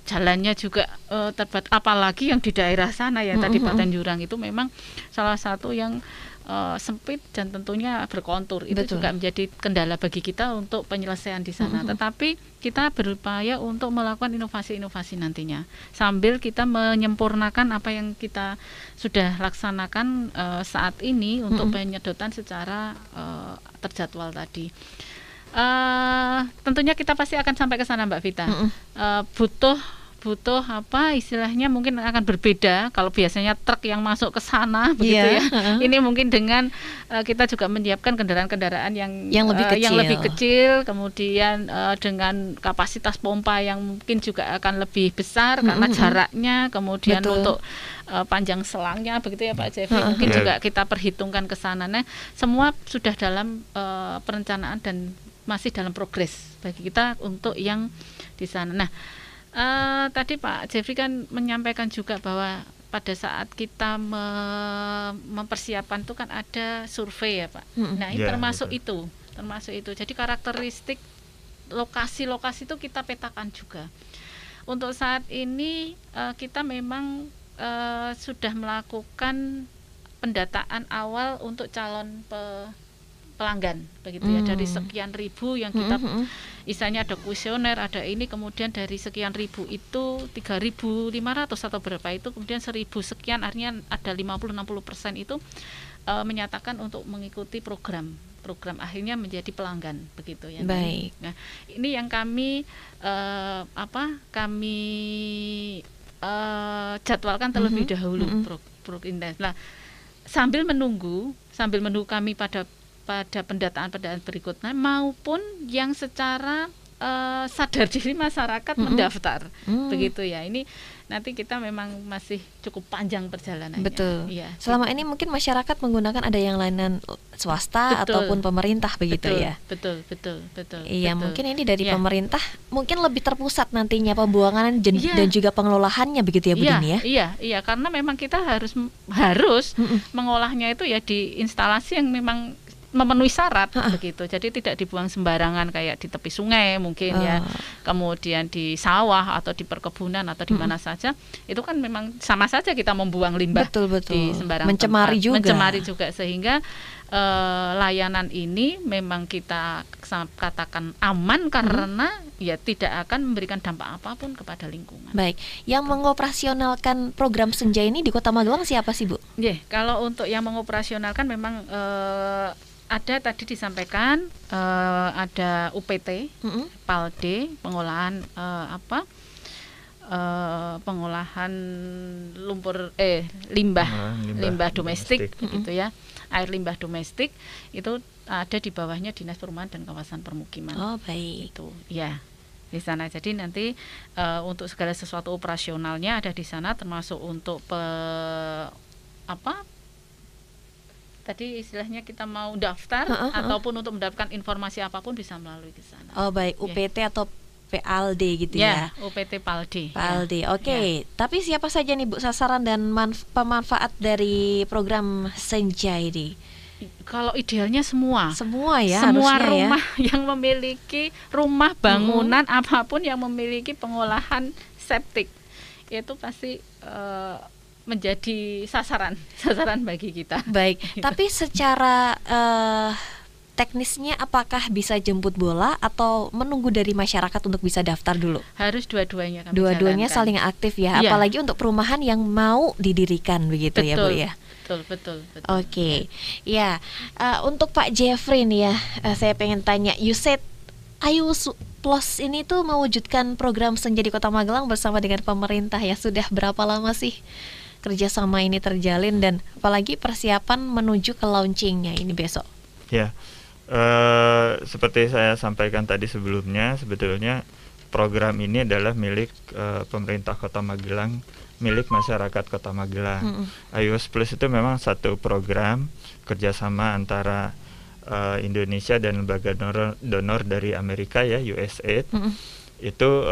jalannya juga terbat. Apalagi yang di daerah sana ya tadi Paten Jurang itu memang salah satu yang sempit dan tentunya berkontur. Itu juga menjadi kendala bagi kita untuk penyelesaian di sana. Tetapi kita berupaya untuk melakukan inovasi-inovasi nantinya sambil kita menyempurnakan apa yang kita sudah laksanakan saat ini untuk penyedotan secara terjadwal tadi. Tentunya kita pasti akan sampai ke sana Mbak Vita. Butuh apa istilahnya mungkin akan berbeda kalau biasanya truk yang masuk ke sana begitu ya. Ini mungkin dengan kita juga menyiapkan kendaraan-kendaraan yang lebih kecil, kemudian dengan kapasitas pompa yang mungkin juga akan lebih besar karena jaraknya, kemudian untuk panjang selangnya begitu ya Pak Jeffrey. Mungkin juga kita perhitungkan ke sana. Nah, semua sudah dalam perencanaan dan masih dalam progres bagi kita untuk yang di sana. Nah, tadi Pak Jeffrey kan menyampaikan juga bahwa pada saat kita mempersiapkan itu kan ada survei ya Pak. Nah, ini termasuk itu. Jadi karakteristik lokasi-lokasi itu kita petakan juga. Untuk saat ini kita memang sudah melakukan pendataan awal untuk calon pelanggan begitu ya, dari sekian ribu yang kita istilahnya ada kuesioner, ada ini, kemudian dari sekian ribu itu 3.500 atau berapa itu, kemudian 1.000 sekian, artinya ada 50-60% itu menyatakan untuk mengikuti program akhirnya menjadi pelanggan begitu ya. Baik. Nah, ini yang kami jadwalkan terlebih dahulu Nah, sambil menunggu kami pada pada pendataan berikutnya maupun yang secara sadar diri masyarakat mendaftar, begitu ya. Ini nanti kita memang masih cukup panjang perjalanannya. Betul. Ya, selama ini mungkin masyarakat menggunakan ada yang layanan swasta ataupun pemerintah begitu ya. Betul. Iya, betul. mungkin ini dari pemerintah mungkin lebih terpusat nantinya pembuangan dan juga pengelolaannya begitu ya Bu Dini ya. Iya, karena memang kita harus mengolahnya itu ya di instalasi yang memang memenuhi syarat begitu. Jadi tidak dibuang sembarangan kayak di tepi sungai mungkin ya. Kemudian di sawah atau di perkebunan atau di mana saja. Itu kan memang sama saja kita membuang limbah di sembarang mencemari tempat. juga. Mencemari juga sehingga layanan ini memang kita katakan aman karena ya tidak akan memberikan dampak apapun kepada lingkungan. Baik, yang mengoperasionalkan program Senja ini di Kota Magelang siapa sih Bu? Kalau untuk yang mengoperasionalkan memang ada tadi disampaikan ada UPT, PALD, pengolahan pengolahan limbah domestik begitu ya. Air limbah domestik itu ada di bawahnya Dinas Perumahan dan Kawasan Permukiman. Oh, baik. Itu ya di sana. Jadi nanti untuk segala sesuatu operasionalnya ada di sana, termasuk untuk tadi istilahnya kita mau daftar ataupun untuk mendapatkan informasi apapun bisa melalui di sana. Oh, baik, UPT atau PALD gitu ya. UPT PALD. PALD. Oke. Tapi siapa saja nih Bu sasaran dan pemanfaat dari program Senja ini? Kalau idealnya semua ya, semua rumah yang memiliki rumah bangunan apapun yang memiliki pengolahan septik itu pasti menjadi sasaran bagi kita. Baik, tapi secara teknisnya apakah bisa jemput bola atau menunggu dari masyarakat untuk bisa daftar dulu? Harus dua-duanya kami Dua-duanya jalankan. saling aktif ya, apalagi untuk perumahan yang mau didirikan begitu. Ya Bu ya. Betul. Oke. Ya, untuk Pak Jeffrey nih ya, saya pengen tanya, you said Ayu Plus ini tuh mewujudkan program Senja di Kota Magelang bersama dengan pemerintah ya. Sudah berapa lama sih kerjasama ini terjalin dan apalagi persiapan menuju ke launchingnya ini besok? Ya, seperti saya sampaikan tadi sebelumnya, sebetulnya program ini adalah milik pemerintah Kota Magelang, milik masyarakat Kota Magelang. iOS Plus itu memang satu program kerjasama antara Indonesia dan lembaga donor dari Amerika ya, USAID. Itu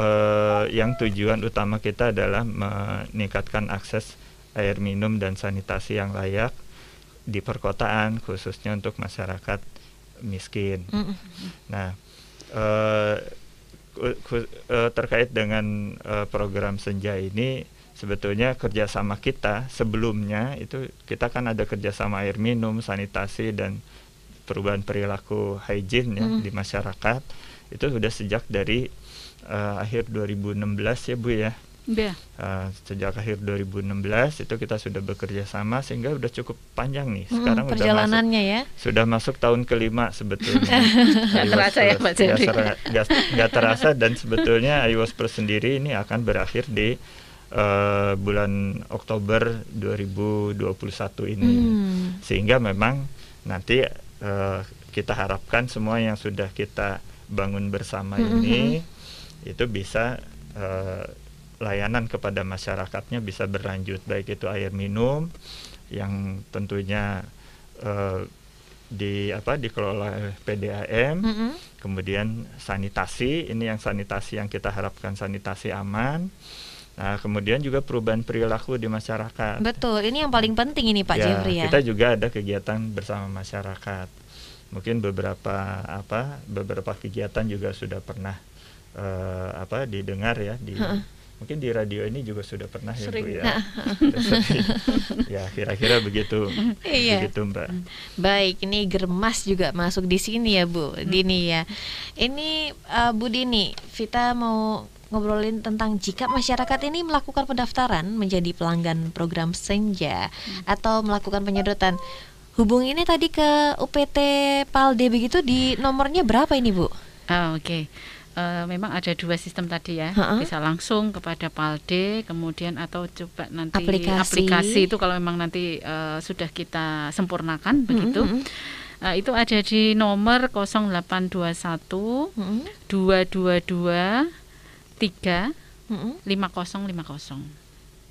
yang tujuan utama kita adalah meningkatkan akses air minum dan sanitasi yang layak di perkotaan, khususnya untuk masyarakat miskin. Nah, terkait dengan program Senja ini, sebetulnya kerjasama kita sebelumnya itu kita kan ada kerjasama air minum, sanitasi dan perubahan perilaku hygiene ya di masyarakat. Itu sudah sejak dari akhir 2016 ya Bu ya. Sejak akhir 2016 itu kita sudah bekerja sama sehingga sudah cukup panjang nih. Sekarang perjalanannya sudah masuk tahun kelima sebetulnya. Nggak terasa ya Pak Jeffrey. Nggak terasa, dan sebetulnya iOS Plus sendiri ini akan berakhir di bulan Oktober 2021 ini. Sehingga memang nanti kita harapkan semua yang sudah kita bangun bersama ini itu bisa layanan kepada masyarakatnya bisa berlanjut, baik itu air minum yang tentunya dikelola oleh PDAM, kemudian sanitasi, ini yang sanitasi yang kita harapkan sanitasi aman. Nah, kemudian juga perubahan perilaku di masyarakat. Betul, ini yang paling penting ini Pak Jeffrey ya. Kita juga ada kegiatan bersama masyarakat. Mungkin beberapa kegiatan juga sudah pernah didengar ya di mungkin di radio ini juga sudah pernah ya Bu ya. Ya, kira-kira begitu. Begitu Mbak. Baik, ini Germas juga masuk di sini ya Bu Dini ya. Ini Bu Dini, Vita mau ngobrolin tentang jika masyarakat ini melakukan pendaftaran menjadi pelanggan program Senja atau melakukan penyedotan, hubungi ini tadi ke UPT PALD begitu, di nomornya berapa ini Bu? Oke. Memang ada dua sistem tadi ya, bisa langsung kepada PALD, kemudian atau coba nanti aplikasi itu kalau memang nanti sudah kita sempurnakan begitu. Itu ada di nomor 0821 222 3 5050.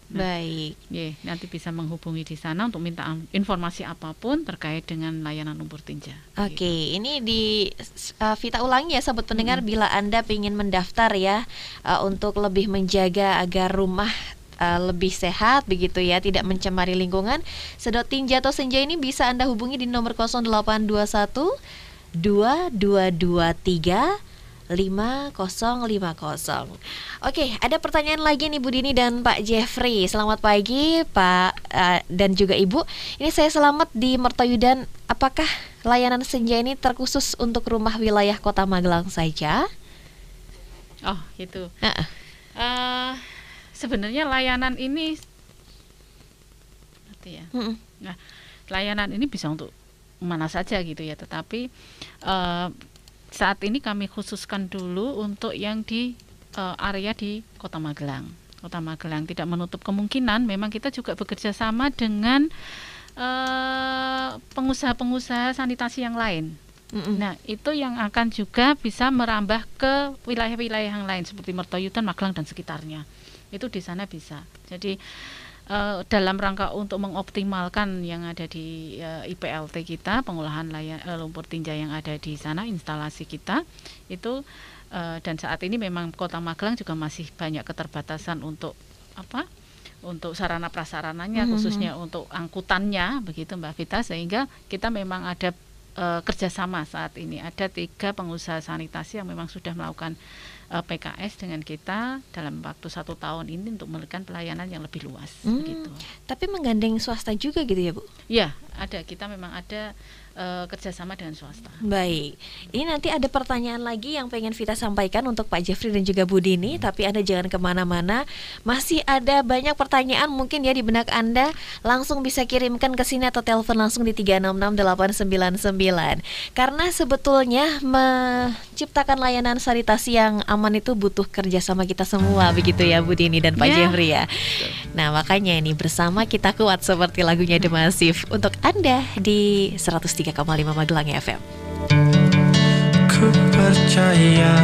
Baik. Nanti bisa menghubungi di sana untuk minta informasi apapun terkait dengan layanan lumpur tinja. Oke, ini di Vita ulangi ya sahabat pendengar, bila Anda ingin mendaftar ya untuk lebih menjaga agar rumah lebih sehat begitu ya, tidak mencemari lingkungan, sedot tinja atau senja ini bisa Anda hubungi di nomor 0821 2223 5050. Oke, ada pertanyaan lagi nih Bu Dini dan Pak Jeffrey. Selamat pagi Pak dan juga Ibu. Ini saya Selamat di Mertoyudan. Apakah layanan senja ini terkhusus untuk rumah wilayah Kota Magelang saja? Oh, gitu. Sebenarnya layanan ini Nah, layanan ini bisa untuk mana saja gitu ya, tetapi saat ini kami khususkan dulu untuk yang di area di Kota Magelang. Kota Magelang tidak menutup kemungkinan memang kita juga bekerja sama dengan pengusaha-pengusaha sanitasi yang lain. Nah, itu yang akan juga bisa merambah ke wilayah-wilayah yang lain seperti Mertoyudan, Magelang dan sekitarnya. Itu di sana bisa. Jadi dalam rangka untuk mengoptimalkan yang ada di IPLT kita, pengolahan lumpur tinja yang ada di sana, instalasi kita itu, dan saat ini memang Kota Magelang juga masih banyak keterbatasan untuk untuk sarana prasarananya, khususnya untuk angkutannya begitu Mbak Vita, sehingga kita memang ada kerjasama saat ini. Ada 3 pengusaha sanitasi yang memang sudah melakukan PKS dengan kita dalam waktu 1 tahun ini untuk memberikan pelayanan yang lebih luas begitu. Tapi menggandeng swasta juga gitu ya Bu? Ya, ada. Kita memang ada kerjasama dengan swasta. Baik, ini nanti ada pertanyaan lagi yang pengen Vita sampaikan untuk Pak Jeffrey dan juga Bu Dini, tapi Anda jangan kemana-mana. Masih ada banyak pertanyaan mungkin ya di benak Anda, langsung bisa kirimkan ke sini atau telepon langsung di 366899. Karena sebetulnya menciptakan layanan sanitasi yang aman itu butuh kerjasama kita semua begitu ya Bu Dini dan Pak Jeffrey ya. Nah makanya ini bersama kita kuat seperti lagunya The Massive untuk Anda di 103,5 Magelang FM. Ku percaya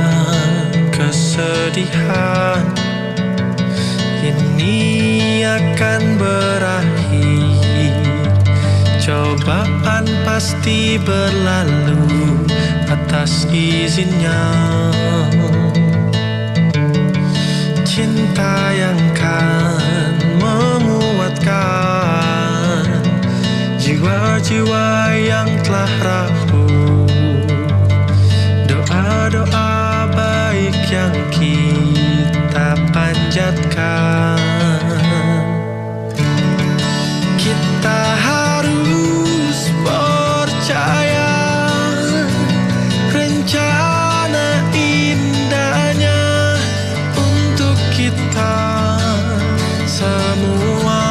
kesedihan ini akan berakhir. Cobaan pasti berlalu atas izinnya. Cinta yang kan menguatkan jiwa-jiwa yang telah rapuh. Doa-doa baik yang kita panjatkan. Kita harus percaya rencana indahnya untuk kita semua.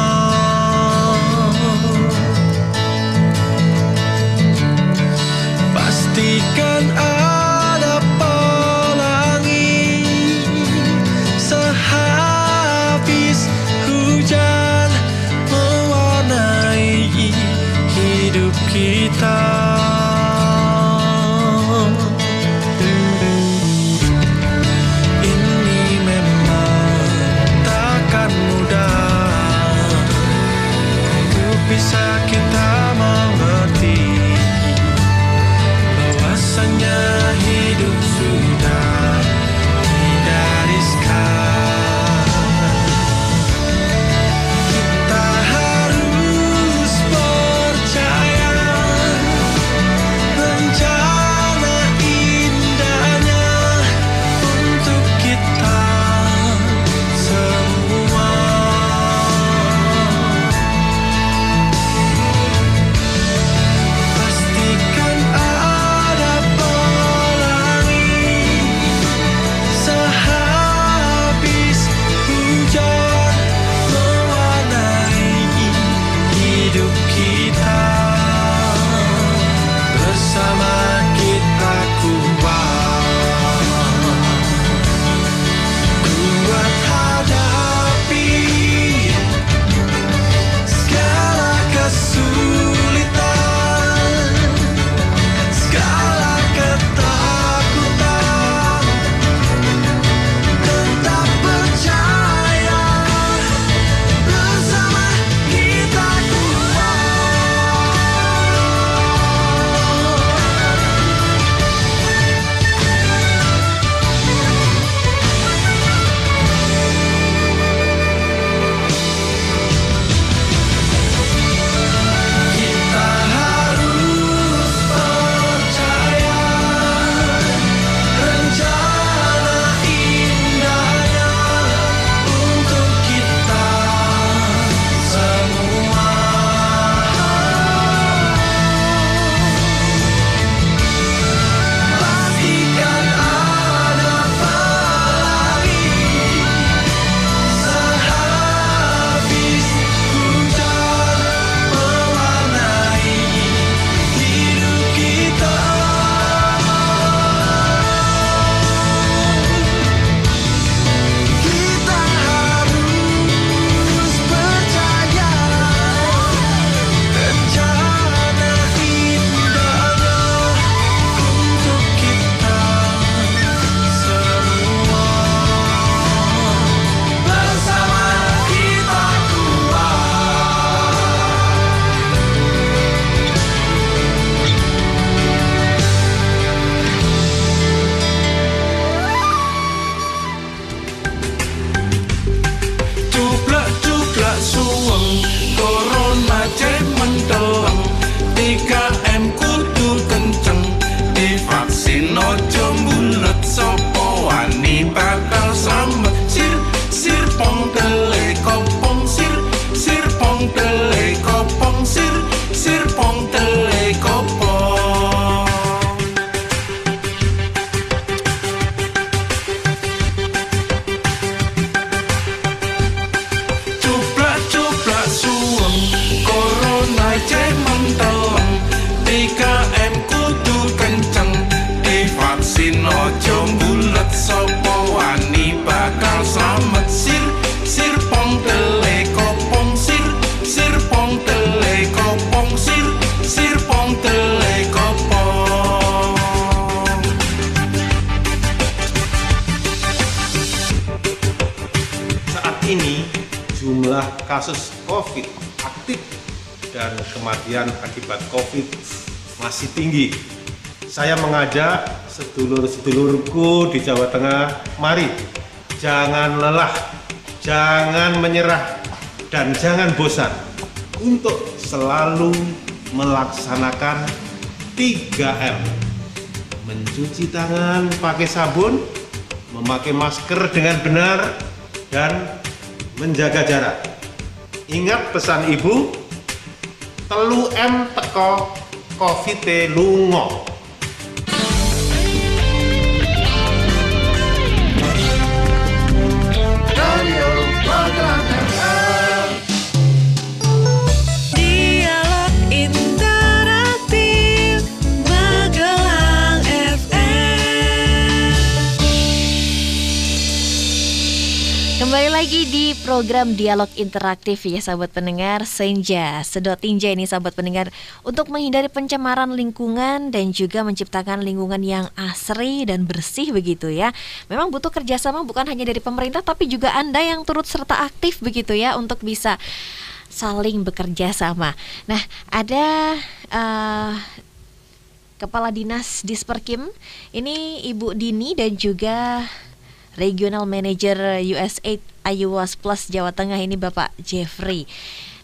jumlah kasus COVID aktif dan kematian akibat COVID masih tinggi. Saya mengajak sedulur-sedulurku di Jawa Tengah, mari jangan lelah, jangan menyerah, dan jangan bosan untuk selalu melaksanakan 3M. Mencuci tangan pakai sabun, memakai masker dengan benar, dan menjaga jarak. Ingat pesan ibu, telu M teko COVID lungo. Dialog Interaktif Magelang FM. Kembali lagi di program Dialog Interaktif ya sahabat pendengar. Senja, sedot tinja ini sahabat pendengar, untuk menghindari pencemaran lingkungan dan juga menciptakan lingkungan yang asri dan bersih begitu ya. Memang butuh kerjasama bukan hanya dari pemerintah tapi juga Anda yang turut serta aktif begitu ya untuk bisa saling bekerja sama. Nah, ada Kepala Dinas Disperkim, ini Ibu Dini, dan juga Regional Manager USAID Ayuwas Plus Jawa Tengah ini Bapak Jeffrey.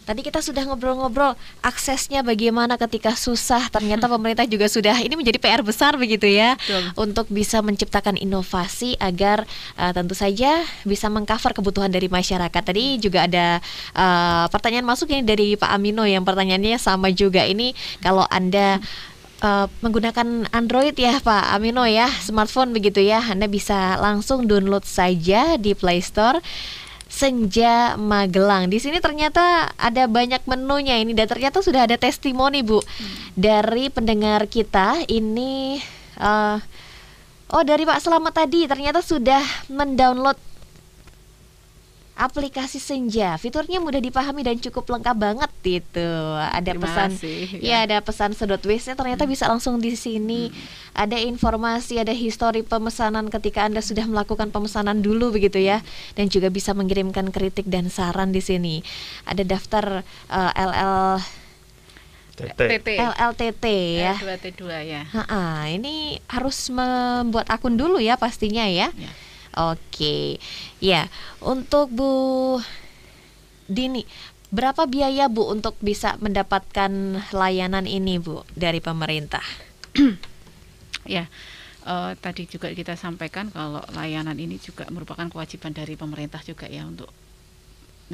Tadi kita sudah ngobrol-ngobrol aksesnya bagaimana ketika susah. Ternyata pemerintah juga sudah, ini menjadi PR besar begitu ya. Betul. Untuk bisa menciptakan inovasi agar tentu saja bisa mengcover kebutuhan dari masyarakat. Tadi juga ada pertanyaan masuk ini dari Pak Amino yang pertanyaannya sama juga. Ini kalau Anda menggunakan Android ya Pak Amino ya, smartphone begitu ya, Anda bisa langsung download saja di Play Store Senja Magelang. Di sini ternyata ada banyak menunya ini, dan ternyata sudah ada testimoni Bu dari pendengar kita ini. Dari Pak Selamat tadi ternyata sudah mendownload aplikasi Senja. Fiturnya mudah dipahami dan cukup lengkap banget gitu. Ada pesan, ada pesan sedot WC ternyata bisa langsung di sini. Ada informasi, ada histori pemesanan ketika Anda sudah melakukan pemesanan dulu begitu ya. Dan juga bisa mengirimkan kritik dan saran di sini. Ada daftar LLTT ya. L2T2 ya. Ini harus membuat akun dulu ya pastinya ya. Oke, ya untuk Bu Dini, berapa biaya Bu untuk bisa mendapatkan layanan ini Bu dari pemerintah? Ya, tadi juga kita sampaikan kalau layanan ini juga merupakan kewajiban dari pemerintah juga ya untuk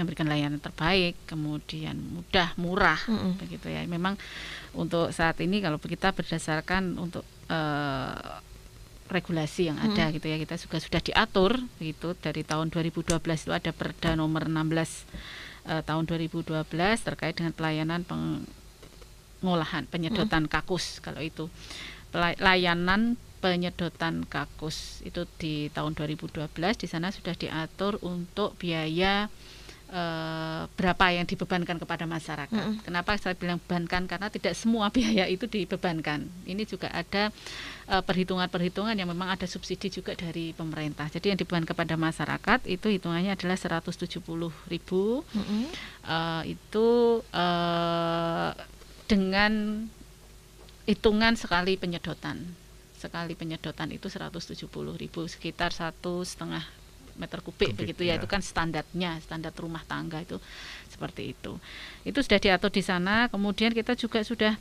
memberikan layanan terbaik, kemudian mudah, murah, begitu ya. Memang untuk saat ini kalau kita berdasarkan untuk regulasi yang ada gitu ya, kita juga sudah diatur begitu dari tahun 2012 itu ada Perda nomor 16 tahun 2012 terkait dengan pelayanan pengolahan penyedotan kakus. Kalau itu layanan penyedotan kakus itu di tahun 2012 di sana sudah diatur untuk biaya berapa yang dibebankan kepada masyarakat. Kenapa saya bilang bebankan? Karena tidak semua biaya itu dibebankan. Ini juga ada perhitungan-perhitungan yang memang ada subsidi juga dari pemerintah. Jadi yang dibebankan kepada masyarakat itu hitungannya adalah 170.000. Itu dengan hitungan sekali penyedotan. Sekali penyedotan itu 170.000, sekitar 1,5 meter kubik begitu ya. Itu kan standarnya, standar rumah tangga itu seperti itu. Itu sudah diatur di sana. Kemudian kita juga sudah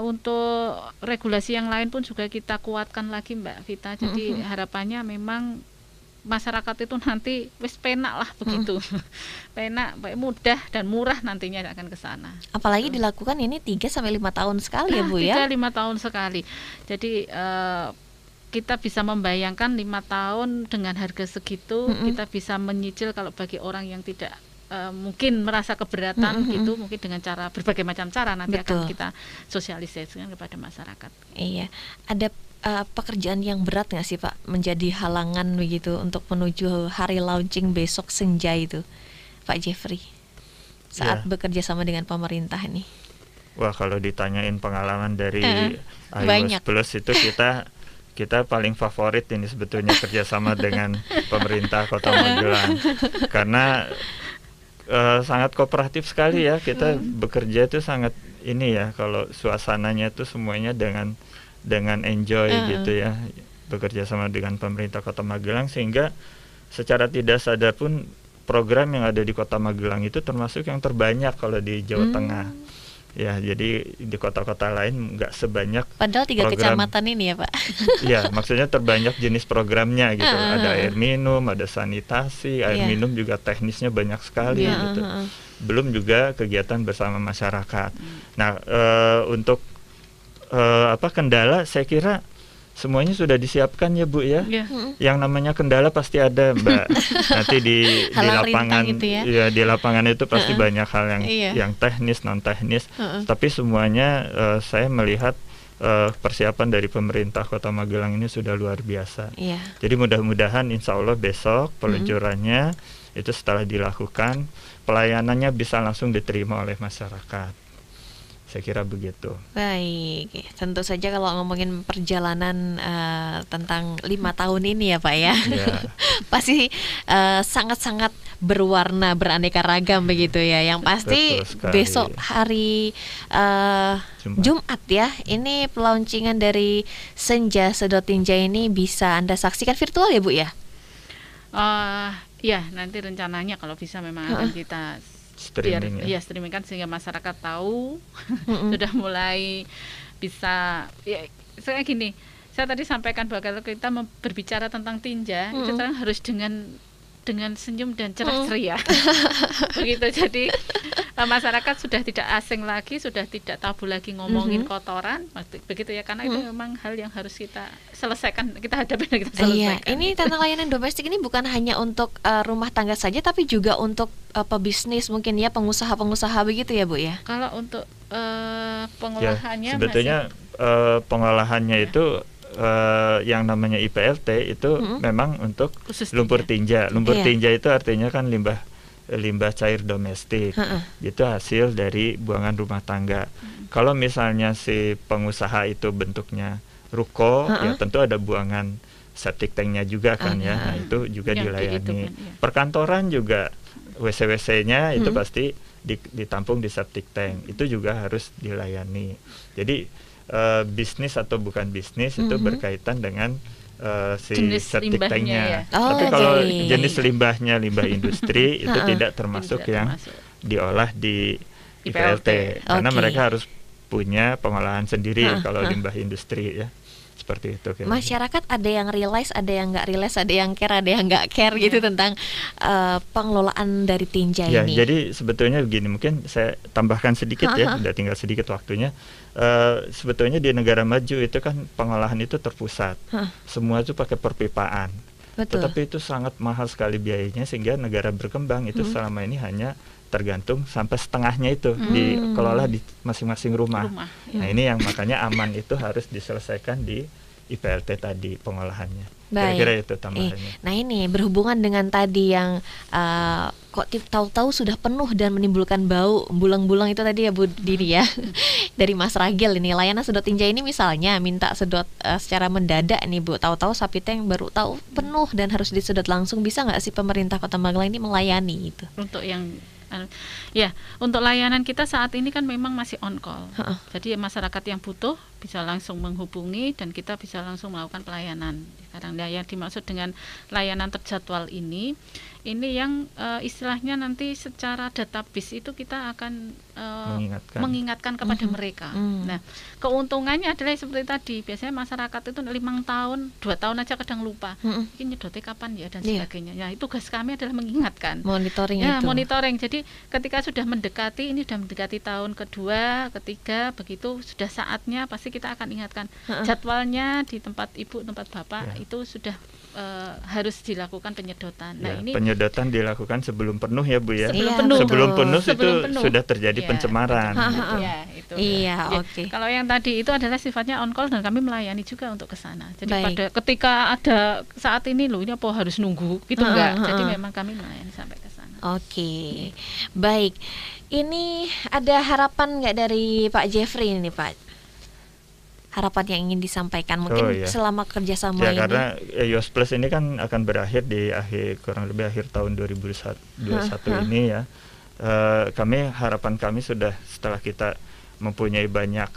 untuk regulasi yang lain pun juga kita kuatkan lagi Mbak Vita. Jadi harapannya memang masyarakat itu nanti wis penak lah begitu. Penak, mudah dan murah nantinya akan ke sana. Apalagi dilakukan ini 3-5 tahun sekali ya Bu ya. 3-5 tahun sekali. Jadi kita bisa membayangkan 5 tahun dengan harga segitu, kita bisa menyicil kalau bagi orang yang tidak mungkin merasa keberatan gitu, mungkin dengan cara berbagai macam cara nanti akan kita sosialisasikan kepada masyarakat. Iya, ada pekerjaan yang berat nggak sih Pak menjadi halangan begitu untuk menuju hari launching besok Senja itu, Pak Jeffrey, saat bekerja sama dengan pemerintah nih? Wah, kalau ditanyain pengalaman dari Ayuwas Plus itu kita paling favorit ini sebetulnya kerjasama dengan pemerintah Kota Magelang, karena sangat kooperatif sekali ya. Kita bekerja itu sangat ini ya, kalau suasananya itu semuanya dengan enjoy gitu ya, bekerja sama dengan pemerintah Kota Magelang, sehingga secara tidak sadar pun program yang ada di Kota Magelang itu termasuk yang terbanyak kalau di Jawa Tengah. Ya, jadi di kota-kota lain nggak sebanyak. Padahal 3 kecamatan ini ya Pak. Ya, maksudnya terbanyak jenis programnya gitu. Ada air minum, ada sanitasi, air minum juga teknisnya banyak sekali gitu. Belum juga kegiatan bersama masyarakat. Nah, untuk kendala, saya kira semuanya sudah disiapkan ya Bu ya. Yang namanya kendala pasti ada Mbak. Nanti di lapangan gitu ya. Ya, di lapangan itu pasti banyak hal yang teknis, non teknis. Tapi semuanya saya melihat persiapan dari pemerintah Kota Magelang ini sudah luar biasa. Jadi mudah-mudahan insya Allah besok peluncurannya itu setelah dilakukan, pelayanannya bisa langsung diterima oleh masyarakat. Saya kira begitu. Baik, tentu saja kalau ngomongin perjalanan tentang 5 tahun ini ya Pak ya, pasti sangat-sangat berwarna, beraneka ragam begitu ya. Yang pasti besok hari Jumat ya, ini pelauncingan dari Senja Sedot Tinja ini bisa Anda saksikan virtual ya Bu ya? Ya, nanti rencananya kalau bisa memang akan kita streaming streamingkan sehingga masyarakat tahu sudah mulai bisa ya. Saya gini, saya tadi sampaikan bahwa kalau kita berbicara tentang tinja itu harus dengan senyum dan cerah ceria. Begitu, jadi masyarakat sudah tidak asing lagi, sudah tidak tabu lagi ngomongin kotoran, begitu ya, karena itu memang hal yang harus kita selesaikan, kita hadapi dan kita selesaikan. Ini tentang layanan domestik ini bukan hanya untuk rumah tangga saja, tapi juga untuk pebisnis mungkin ya, pengusaha-pengusaha begitu ya Bu ya. Kalau untuk pengolahannya sebetulnya pengolahannya itu yang namanya IPLT itu memang untuk khusus lumpur tinja. Lumpur tinja itu artinya kan limbah cair domestik. Itu hasil dari buangan rumah tangga. Kalau misalnya si pengusaha itu bentuknya ruko, ya tentu ada buangan septic tanknya juga kan ya. Nah, itu juga dilayani. Perkantoran juga WC-WC-nya itu pasti ditampung di septic tank. Itu juga harus dilayani. Jadi bisnis atau bukan bisnis itu berkaitan dengan si jenis septic tanknya. ya. Tapi kalau jenis limbahnya limbah industri itu tidak termasuk yang diolah di IPLT. Karena mereka harus punya pengolahan sendiri kalau limbah industri ya. Seperti itu. Masyarakat ada yang realize, ada yang nggak realize, ada yang care, ada yang nggak care gitu tentang pengelolaan dari tinja ini. Jadi sebetulnya begini, mungkin saya tambahkan sedikit ya, udah tinggal sedikit waktunya. Sebetulnya di negara maju itu kan pengolahan itu terpusat, semua itu pakai perpipaan. Tetapi itu sangat mahal sekali biayanya, sehingga negara berkembang itu selama ini hanya tergantung sampai setengahnya itu dikelola di masing-masing rumah. Nah ini yang makanya aman itu harus diselesaikan di IPLT tadi pengolahannya. Kira-kira itu tambahannya. Nah ini berhubungan dengan tadi yang kok tahu-tahu sudah penuh dan menimbulkan bau bulang-bulang itu tadi ya Bu Dini ya. Dari Mas Ragil ini, layanan sedot tinja ini misalnya minta sedot secara mendadak nih Bu, tahu-tahu sapi tank baru tahu penuh dan harus disedot langsung, bisa nggak sih pemerintah Kota Magelang ini melayani itu? Untuk yang untuk layanan kita saat ini kan memang masih on call. Jadi masyarakat yang butuh bisa langsung menghubungi dan kita bisa langsung melakukan pelayanan. Sekarang yang dimaksud dengan layanan terjadwal ini yang istilahnya nanti secara database itu kita akan mengingatkan kepada mereka. Nah, keuntungannya adalah seperti tadi, biasanya masyarakat itu 5 tahun, 2 tahun aja kadang lupa. Ini nyedotnya kapan ya dan sebagainya. Ya, itu tugas kami adalah mengingatkan. Monitoring itu. Monitoring. Jadi ketika sudah mendekati, ini sudah mendekati tahun kedua, ketiga, begitu sudah saatnya pasti kita akan ingatkan. Jadwalnya di tempat ibu, tempat bapak itu sudah harus dilakukan penyedotan. Nah, ini penyedotan dilakukan sebelum penuh ya Bu ya. Sebelum penuh itu sudah terjadi pencemaran. Oke. Kalau yang tadi itu adalah sifatnya on call dan kami melayani juga untuk ke sana. Jadi ketika ada saat ini loh, ini apa harus nunggu gitu enggak. Jadi memang kami melayani sampai ke sana. Oke. Baik. Ini ada harapan nggak dari Pak Jeffrey ini Pak? Harapan yang ingin disampaikan mungkin selama kerjasama ini. Karena Yos Plus ini kan akan berakhir di kurang lebih akhir tahun 2021 ini ya. harapan kami sudah setelah kita mempunyai banyak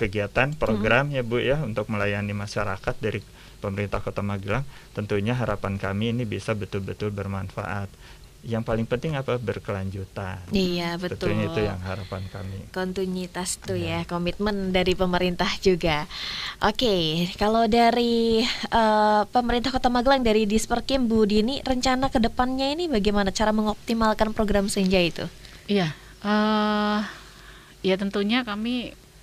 kegiatan program ya Bu ya untuk melayani masyarakat dari pemerintah Kota Magelang, tentunya harapan kami ini bisa betul-betul bermanfaat. Yang paling penting apa? Berkelanjutan. Iya, betul. Sebetulnya itu yang harapan kami. Kontinuitas tuh ya, komitmen dari pemerintah juga. Oke, kalau dari pemerintah Kota Magelang, dari Disperkim, Bu Dini, rencana ke depannya ini bagaimana cara mengoptimalkan program Senja itu? Iya, ya tentunya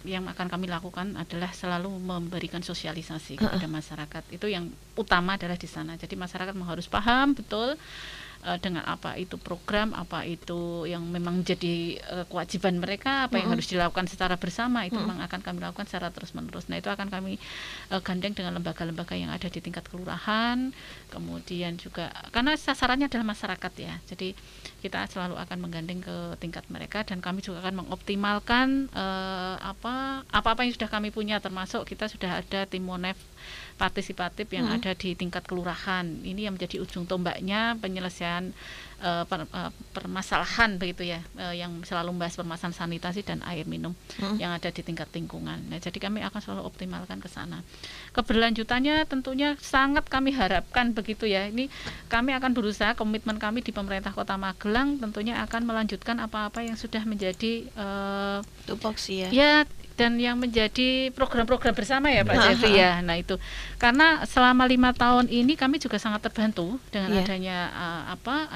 yang akan kami lakukan adalah selalu memberikan sosialisasi kepada masyarakat. Itu yang utama adalah di sana. Jadi masyarakat harus paham betul dengan apa itu program, apa itu yang memang jadi kewajiban mereka, apa yang harus dilakukan secara bersama, itu memang akan kami lakukan secara terus-menerus. Nah, itu akan kami gandeng dengan lembaga-lembaga yang ada di tingkat kelurahan, kemudian juga karena sasarannya adalah masyarakat ya. Jadi kita selalu akan menggandeng ke tingkat mereka, dan kami juga akan mengoptimalkan apa-apa yang sudah kami punya, termasuk kita sudah ada tim Monef partisipatif yang ada di tingkat kelurahan. Ini yang menjadi ujung tombaknya penyelesaian permasalahan begitu ya, yang selalu membahas permasalahan sanitasi dan air minum yang ada di tingkat lingkungan. Nah, jadi kami akan selalu optimalkan ke sana. Keberlanjutannya tentunya sangat kami harapkan begitu ya. Ini kami akan berusaha, komitmen kami di pemerintah Kota Magelang tentunya akan melanjutkan apa-apa yang sudah menjadi tupoksi ya. Ya, dan yang menjadi program-program bersama ya Pak Jeffrey ya. Nah, itu karena selama 5 tahun ini kami juga sangat terbantu dengan adanya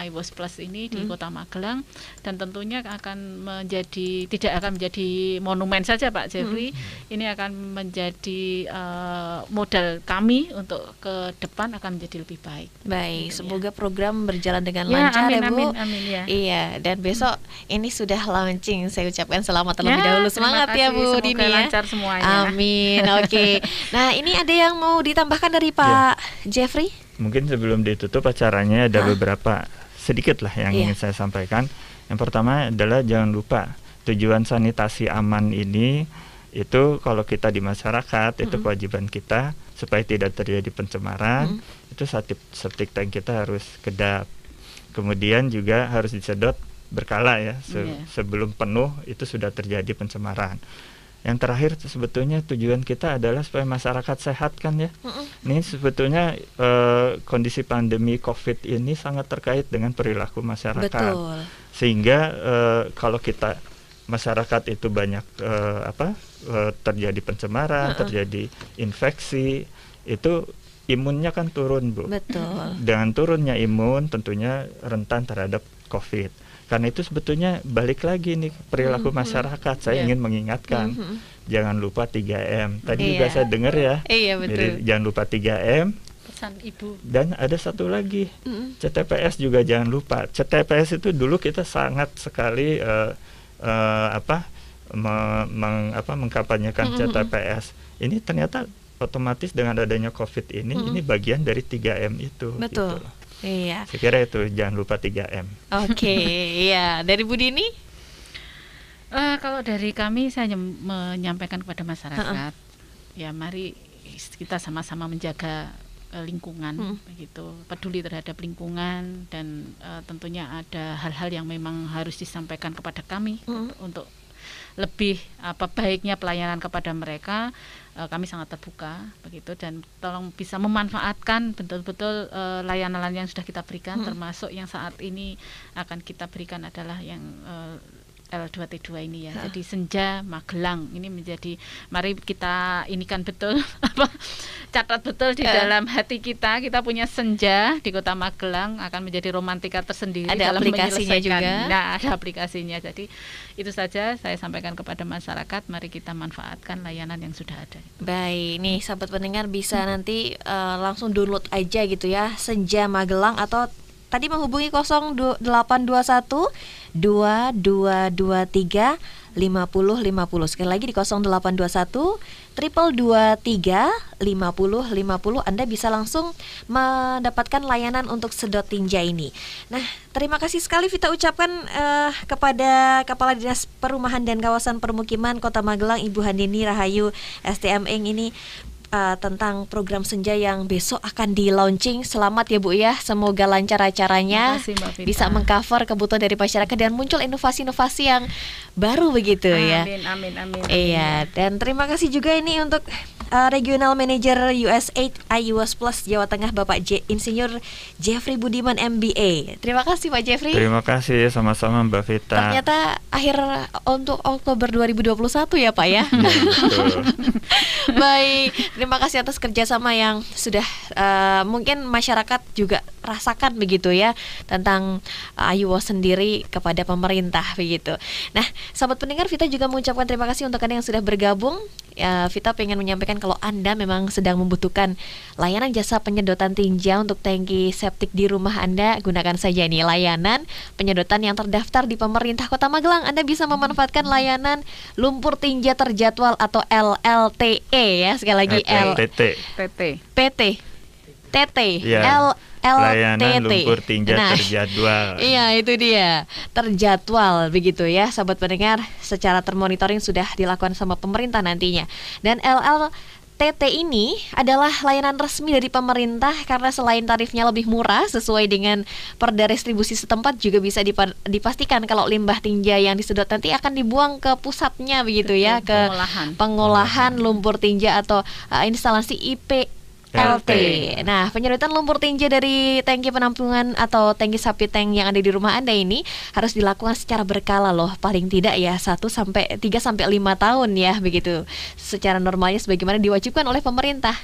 iWAS Plus ini di Kota Magelang, dan tentunya tidak akan menjadi monumen saja Pak Jeffrey. Ini akan menjadi modal kami untuk ke depan akan menjadi lebih baik. Baik, semoga program berjalan dengan lancar ya Bu. Amin ya. Iya, dan besok ini sudah launching. Saya ucapkan selamat terlebih dahulu. Semangat ya Bu Dini ya. Lancar semuanya. Amin. Oke. Nah, ini ada yang mau ditambahkan dari Pak Jeffrey? Mungkin sebelum ditutup acaranya ada beberapa sedikit lah yang ingin saya sampaikan. Yang pertama adalah jangan lupa tujuan sanitasi aman ini itu kalau kita di masyarakat itu kewajiban kita supaya tidak terjadi pencemaran. Itu septic tank kita harus kedap. Kemudian juga harus disedot berkala ya. Sebelum penuh itu sudah terjadi pencemaran. Yang terakhir sebetulnya tujuan kita adalah supaya masyarakat sehat kan ya. Ini sebetulnya kondisi pandemi COVID ini sangat terkait dengan perilaku masyarakat. Betul. Sehingga kalau kita masyarakat itu banyak terjadi pencemaran, terjadi infeksi, itu imunnya kan turun Bu. Betul. Dengan turunnya imun tentunya rentan terhadap COVID. Karena itu sebetulnya balik lagi nih perilaku masyarakat. Saya ingin mengingatkan jangan lupa 3M. Tadi juga saya dengar ya. Iya betul. Jadi jangan lupa 3M. Pesan Ibu. Dan ada satu lagi, CTPS juga jangan lupa. CTPS itu dulu kita sangat sekali mengkampanyekan CTPS. Ini ternyata otomatis dengan adanya COVID ini bagian dari 3M itu. Betul. Gitu. Iya. Saya kira itu jangan lupa 3M. Oke, iya. Dari Bu Dini? Kalau dari kami saya menyampaikan kepada masyarakat, ya mari kita sama-sama menjaga lingkungan, begitu, peduli terhadap lingkungan, dan tentunya ada hal-hal yang memang harus disampaikan kepada kami untuk lebih baiknya pelayanan kepada mereka. Kami sangat terbuka begitu, dan tolong bisa memanfaatkan betul-betul layanan-layanan yang sudah kita berikan, termasuk yang saat ini akan kita berikan adalah yang L2T2 ini ya. Jadi Senja Magelang ini menjadi, mari kita inikan betul catat betul di dalam hati kita punya senja di Kota Magelang, akan menjadi romantika tersendiri. Ada dalam aplikasinya juga. Nah, ada aplikasinya. Jadi itu saja saya sampaikan kepada masyarakat, mari kita manfaatkan layanan yang sudah ada. Baik, nih sahabat pendengar bisa nanti langsung download aja gitu ya, Senja Magelang, atau tadi menghubungi 0821 2223 5050. Sekali lagi di 0821 223 5050. Anda bisa langsung mendapatkan layanan untuk sedot tinja ini. Nah, terima kasih sekali Vita ucapkan kepada Kepala Dinas Perumahan dan Kawasan Permukiman Kota Magelang, Ibu Handini Rahayu STM Eng ini. tentang program Senja yang besok akan di launching. Selamat ya Bu ya, semoga lancar acaranya, bisa mengcover kebutuhan dari masyarakat dan muncul inovasi-inovasi yang baru begitu ya. Amin. Iya, dan terima kasih juga ini untuk Regional Manager USAID IUS Plus Jawa Tengah Bapak Insinyur Jeffrey Budiman MBA. Terima kasih Pak Jeffrey. Terima kasih, sama-sama Mbak Vita. Ternyata akhir untuk Oktober 2021 ya Pak ya. Baik, terima kasih atas kerjasama yang sudah mungkin masyarakat juga rasakan begitu ya, tentang IUS sendiri kepada pemerintah begitu. Nah, sahabat pendengar, Vita juga mengucapkan terima kasih untuk Anda yang sudah bergabung. Vita pengen menyampaikan kalau Anda memang sedang membutuhkan layanan jasa penyedotan tinja untuk tangki septik di rumah Anda, gunakan saja nih layanan penyedotan yang terdaftar di pemerintah Kota Magelang. Anda bisa memanfaatkan layanan lumpur tinja terjadwal atau LLTE ya, sekali lagi layanan lumpur tinja terjadwal. Iya, itu dia, terjadwal begitu ya, sahabat pendengar. Secara termonitoring sudah dilakukan sama pemerintah nantinya. Dan LLTT ini adalah layanan resmi dari pemerintah karena selain tarifnya lebih murah sesuai dengan perda distribusi setempat, juga bisa dipastikan kalau limbah tinja yang disedot nanti akan dibuang ke pusatnya begitu ya, ke pengolahan lumpur tinja atau instalasi IPLT. Nah, penyedotan lumpur tinja dari tangki penampungan atau tangki sapi tank yang ada di rumah Anda ini harus dilakukan secara berkala loh, paling tidak ya 3 sampai 5 tahun ya begitu. Secara normalnya sebagaimana diwajibkan oleh pemerintah.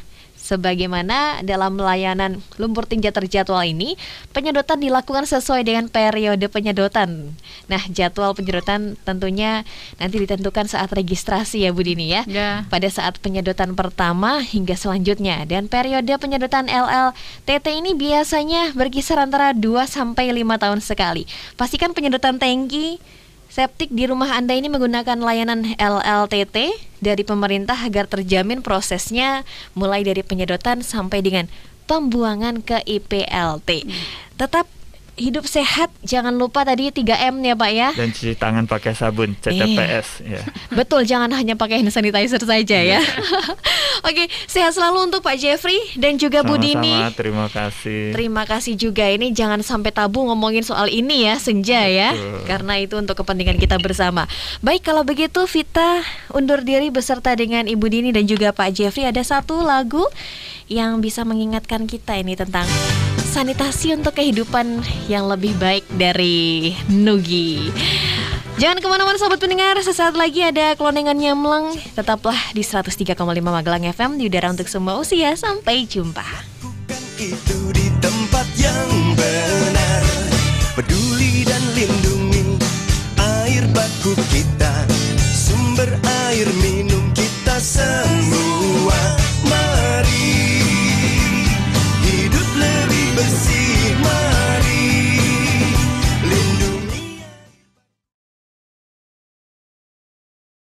Sebagaimana dalam layanan lumpur tinja terjadwal ini, penyedotan dilakukan sesuai dengan periode penyedotan. Nah, jadwal penyedotan tentunya nanti ditentukan saat registrasi ya Bu Dini ya. Pada saat penyedotan pertama hingga selanjutnya. Dan periode penyedotan LLTT ini biasanya berkisar antara 2 sampai 5 tahun sekali. Pastikan penyedotan tangki septik di rumah Anda ini menggunakan layanan LLTT dari pemerintah agar terjamin prosesnya mulai dari penyedotan sampai dengan pembuangan ke IPLT. Tetap hidup sehat, jangan lupa tadi 3M ya Pak ya. Dan cuci tangan pakai sabun, CTPS ya. Betul, jangan hanya pakai hand sanitizer saja ya. Oke, sehat selalu untuk Pak Jeffrey dan juga Bu Dini. Sama-sama, terima kasih. Terima kasih juga, ini jangan sampai tabu ngomongin soal ini ya, senja ya. Karena itu untuk kepentingan kita bersama. Baik, kalau begitu Vita undur diri beserta dengan Ibu Dini dan juga Pak Jeffrey. Ada satu lagu yang bisa mengingatkan kita ini tentang sanitasi untuk kehidupan yang lebih baik dari Nugi. Jangan kemana-mana sahabat pendengar, sesaat lagi ada Kelonengan Nyamleng. Tetaplah di 103,5 Magelang FM di udara untuk semua usia. Sampai jumpa. Itu di tempat yang benar, peduli dan lindungi air baku kita, sumber air minum